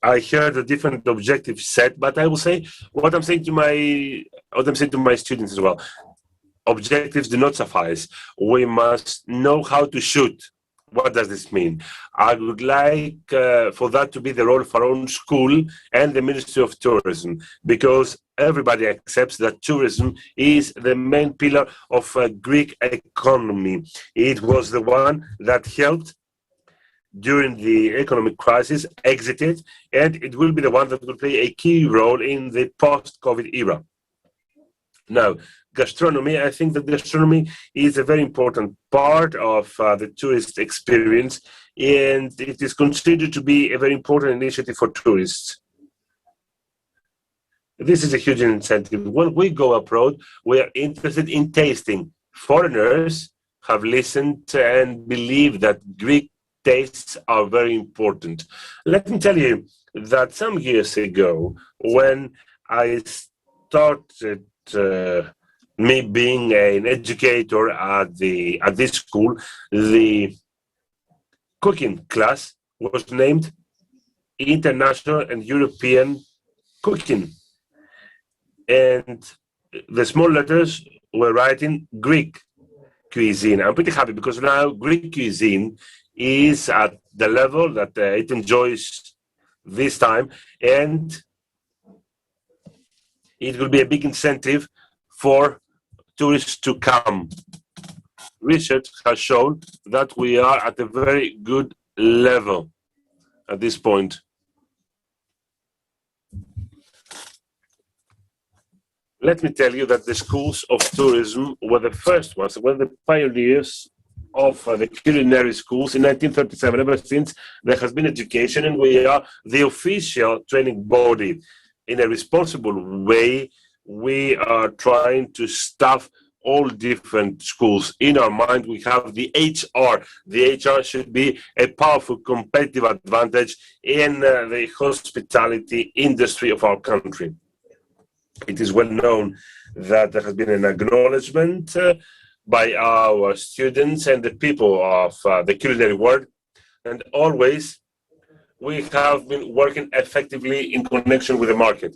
I heard a different objective set, but I will say what I'm saying to my students as well. Objectives do not suffice. We must know how to shoot. What does this mean? I would like for that to be the role of our own school and the Ministry of Tourism, because everybody accepts that tourism is the main pillar of Greek economy. It was the one that helped during the economic crisis, exited, and it will be the one that will play a key role in the post-COVID era. Now, gastronomy, I think that gastronomy is a very important part of the tourist experience, and it is considered to be a very important initiative for tourists. This is a huge incentive. When we go abroad, we are interested in tasting. Foreigners have listened and believe that Greek tastes are very important. Let me tell you that some years ago, when I started me being an educator at this school. The cooking class was named International and European Cooking, and the small letters were writing Greek cuisine. I'm pretty happy because now Greek cuisine is at the level that it enjoys this time, and it will be a big incentive for tourists to come. Research has shown that we are at a very good level at this point. Let me tell you that the schools of tourism were the first ones, were the pioneers of the culinary schools in 1937. Ever since, there has been education, and we are the official training body. In a responsible way, we are trying to staff all different schools. In our mind, we have the HR. The HR should be a powerful competitive advantage in the hospitality industry of our country. It is well known that there has been an acknowledgement by our students and the people of the culinary world, and always we have been working effectively in connection with the market.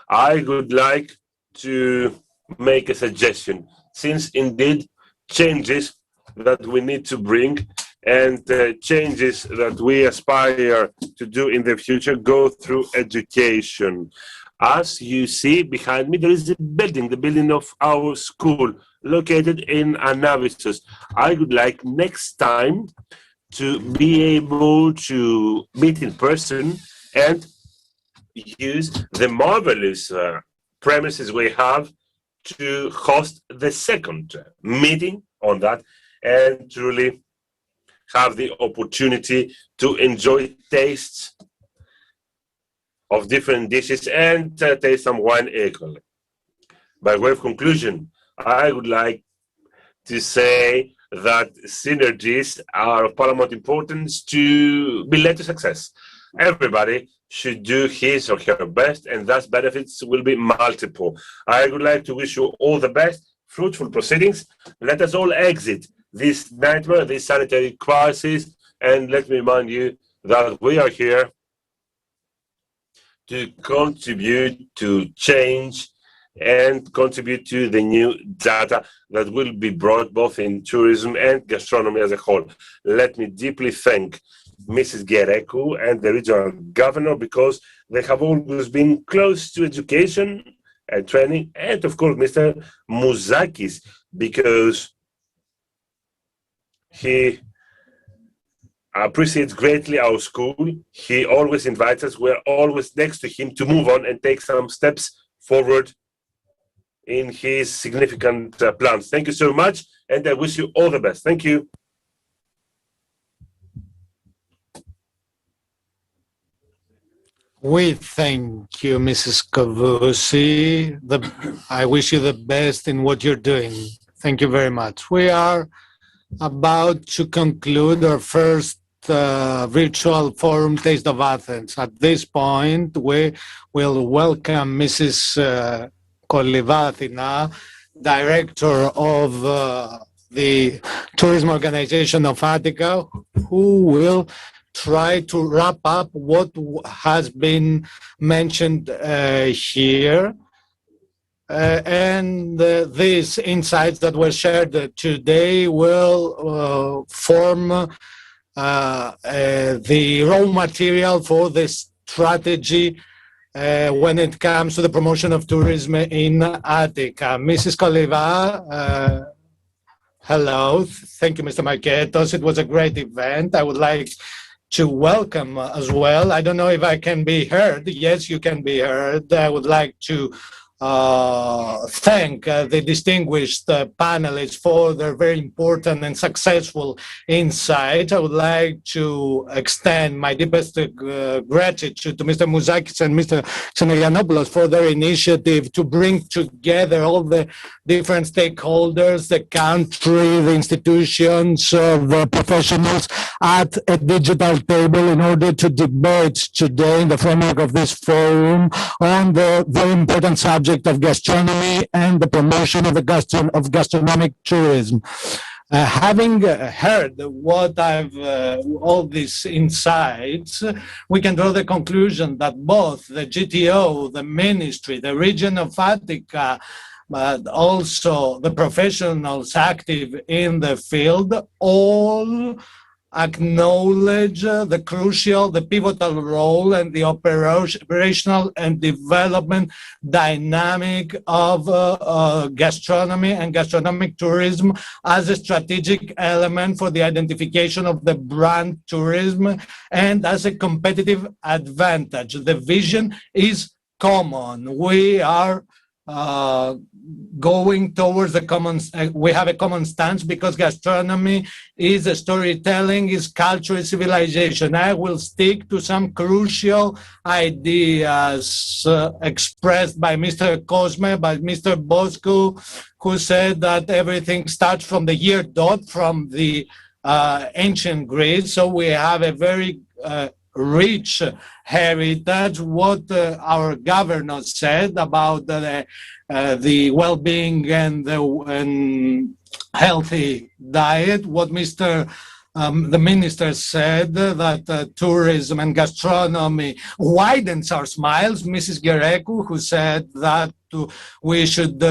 I would like to make a suggestion, since indeed changes that we need to bring and changes that we aspire to do in the future go through education. As you see behind me, there is a building, the building of our school, located in Anavistos. I would like next time to be able to meet in person and use the marvelous premises we have to host the second meeting on that, and truly have the opportunity to enjoy tastes of different dishes and taste some wine equally. By way of conclusion, I would like to say that synergies are of paramount importance to be led to success. Everybody should do his or her best, and thus benefits will be multiple. I would like to wish you all the best, fruitful proceedings. Let us all exit this nightmare, this sanitary crisis, and let me remind you that we are here to contribute to change and contribute to the new data that will be brought both in tourism and gastronomy as a whole. Let me deeply thank Mrs. Gereku and the regional governor, because they have always been close to education and training, and of course Mr. Mouzakis, because he appreciates greatly our school. He always invites us. We're always next to him to move on and take some steps forward in his significant plans. Thank you so much, and I wish you all the best. Thank you. We thank you, Mrs. Kavusi. I wish you the best in what you're doing. Thank you very much. We are about to conclude our first virtual forum, Taste of Athens. At this point, we will welcome Mrs. Kolivathina, Director of the Tourism Organization of Attica, who will try to wrap up what has been mentioned here. And these insights that were shared today will form the raw material for this strategy when it comes to the promotion of tourism in Attica. Mrs. Koliva, hello. Thank you, Mr. Marketos. It was a great event. I would like to welcome as well. I don't know if I can be heard. Yes, you can be heard. I would like to thank the distinguished panelists for their very important and successful insight. I would like to extend my deepest gratitude to Mr. Mouzakis and Mr. Xenogiannopoulos for their initiative to bring together all the different stakeholders, the country, the institutions, the professionals at a digital table in order to debate today in the framework of this forum on the very important subject of gastronomy and the promotion of gastronomic tourism. Having heard what all these insights, we can draw the conclusion that both the GTO, the ministry, the region of Attica, but also the professionals active in the field, all acknowledge the crucial, the pivotal role and the operational and development dynamic of gastronomy and gastronomic tourism as a strategic element for the identification of the brand tourism and as a competitive advantage. The vision is common. We are going towards the common, we have a common stance because gastronomy is a storytelling, is culture, is civilization. I will stick to some crucial ideas expressed by Mr. Cosme, by Mr. Bosco, who said that everything starts from the year dot, from the ancient Greece. So we have a very rich heritage. What our governor said about the well-being and the healthy diet, what the minister said, that tourism and gastronomy widens our smiles. Mrs. Gereku, who said that we should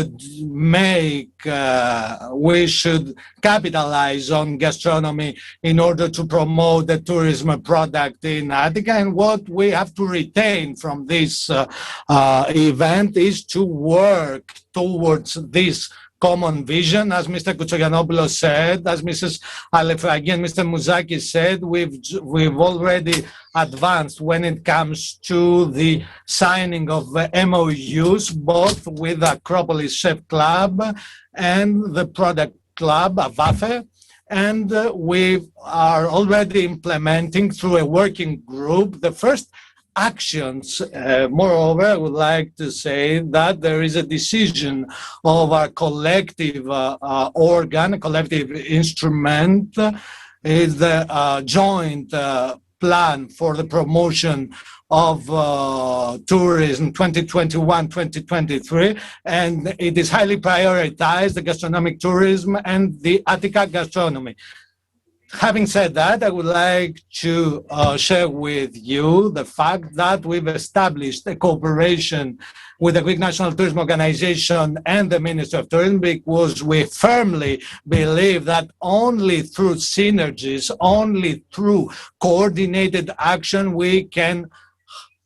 we should capitalize on gastronomy in order to promote the tourism product in Attica. And what we have to retain from this event is to work towards this common vision, as Mr. Koutsougiannopoulos said, as Mrs. Alefragi and Mr. Mouzakis said. We've already advanced when it comes to the signing of MOUs, both with Acropolis Chef Club and the product club, AVAFE. And we are already implementing through a working group the first actions. Moreover, I would like to say that there is a decision of our collective organ, collective instrument, is the joint plan for the promotion of tourism 2021-2023, and it is highly prioritized, the gastronomic tourism and the Attica gastronomy. Having said that, I would like to share with you the fact that we've established a cooperation with the Greek National Tourism Organization and the Ministry of Tourism, because we firmly believe that only through synergies, only through coordinated action, we can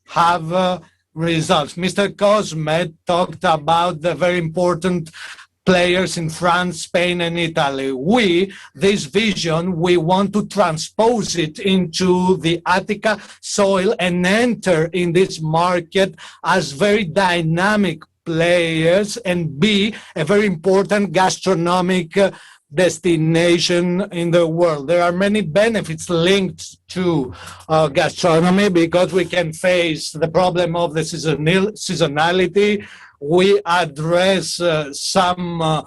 have results. Mr. Cosme talked about the very important players in France, Spain, and Italy. This vision, we want to transpose it into the Attica soil and enter in this market as very dynamic players and be a very important gastronomic destination in the world. There are many benefits linked to gastronomy because we can face the problem of the seasonality. We address some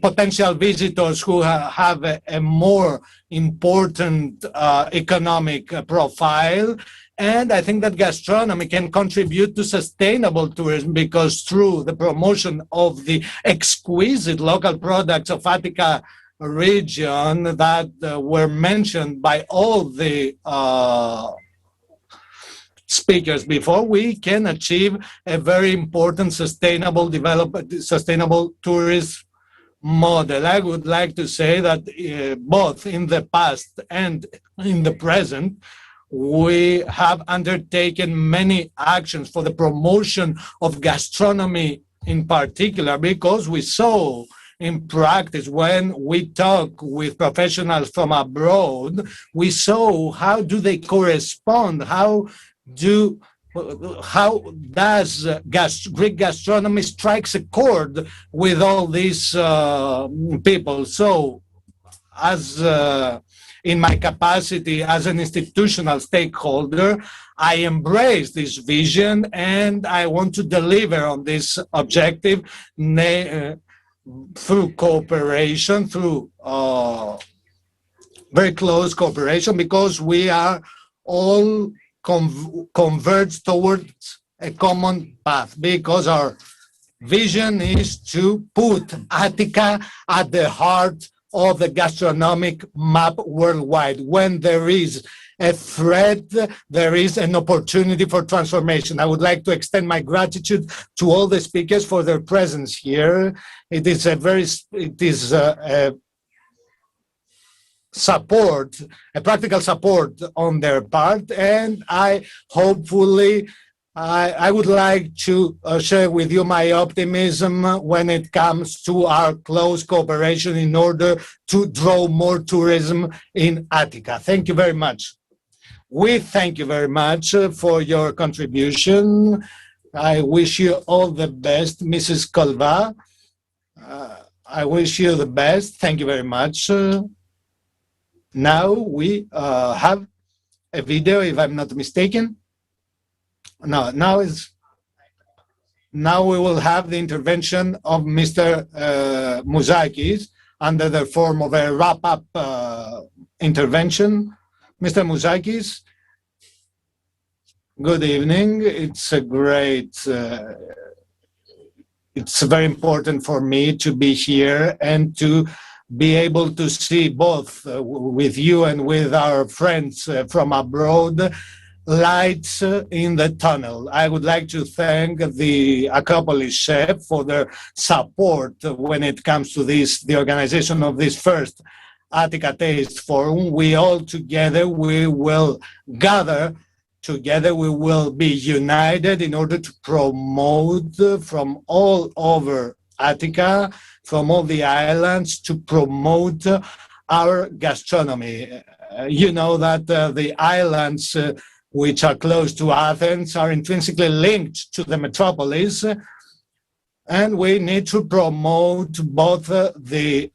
potential visitors who have a more important economic profile. And I think that gastronomy can contribute to sustainable tourism because through the promotion of the exquisite local products of Attica region that were mentioned by all the speakers before, we can achieve a very important sustainable tourist model. I would like to say that both in the past and in the present, we have undertaken many actions for the promotion of gastronomy in particular, because we saw in practice when we talk with professionals from abroad, we saw how do they correspond, how do how does Greek gastronomy strikes a chord with all these people. So, as in my capacity as an institutional stakeholder, I embrace this vision and I want to deliver on this objective through cooperation, through very close cooperation, because we are all converge towards a common path, because our vision is to put Attica at the heart of the gastronomic map worldwide. When there is a threat, there is an opportunity for transformation. I would like to extend my gratitude to all the speakers for their presence here. It is a support, a practical support on their part, and I would like to share with you my optimism when it comes to our close cooperation in order to draw more tourism in Attica. Thank you very much. We thank you very much for your contribution. I wish you all the best, Mrs. Kolva. I wish you the best. Thank you very much. Now we have a video, if I'm not mistaken. No, now we will have the intervention of Mr. Mouzakis under the form of a wrap-up intervention. Mr. Mouzakis, good evening. It's very important for me to be here and to be able to see both with you and with our friends from abroad lights in the tunnel. I would like to thank the Acropolis chef for their support when it comes to the organization of this first Attica Taste Forum. We all together, we will gather together, we will be united in order to promote from all over Attica, from all the islands, to promote our gastronomy. You know that the islands which are close to Athens are intrinsically linked to the metropolis, and we need to promote both the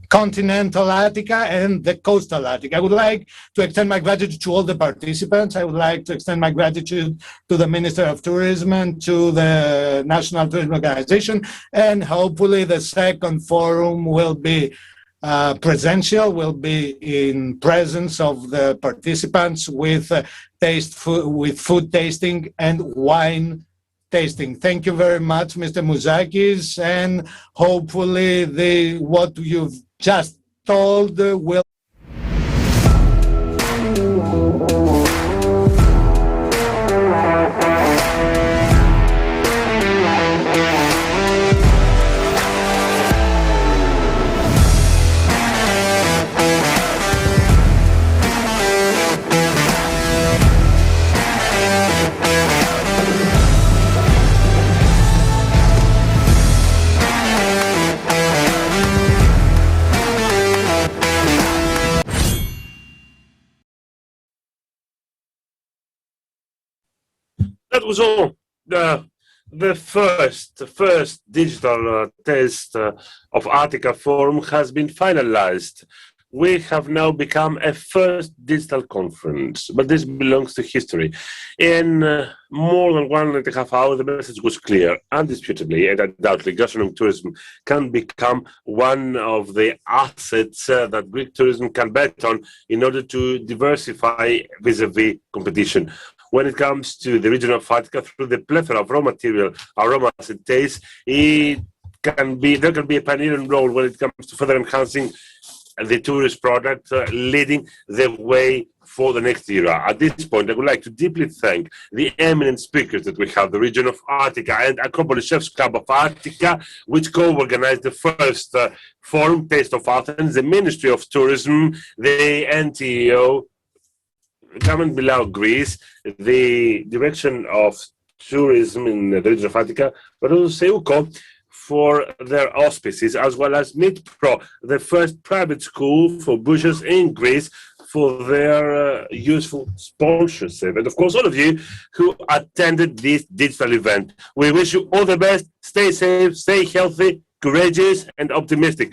continental Attica and the coastal Attica. I would like to extend my gratitude to all the participants. I would like to extend my gratitude to the Minister of Tourism and to the National Tourism Organization, and hopefully the second forum will be presential, will be in presence of the participants with food tasting and wine tasting. Thank you very much, Mr. Mouzakis, and hopefully what you've just told will That was all. The first digital test of Attica Forum has been finalized. We have now become a first digital conference, but this belongs to history. In more than 1.5 hours, the message was clear, indisputably, and undoubtedly, gastronomic tourism can become one of the assets that Greek tourism can bet on in order to diversify vis-a-vis competition. When it comes to the region of Attica, through the plethora of raw material, aromas and tastes, there can be a pioneering role when it comes to further enhancing the tourist product, leading the way for the next era. At this point, I would like to deeply thank the eminent speakers that we have, the region of Attica and Acropolis Chefs Club of Attica, which co-organized the first forum, Taste of Athens, the Ministry of Tourism, the NTO, Government below Greece, the Direction of Tourism in the region of Attica, but also SEUCO for their auspices, as well as MITPRO, the first private school for butchers in Greece, for their useful sponsorship. And of course, all of you who attended this digital event. We wish you all the best. Stay safe, stay healthy, courageous, and optimistic.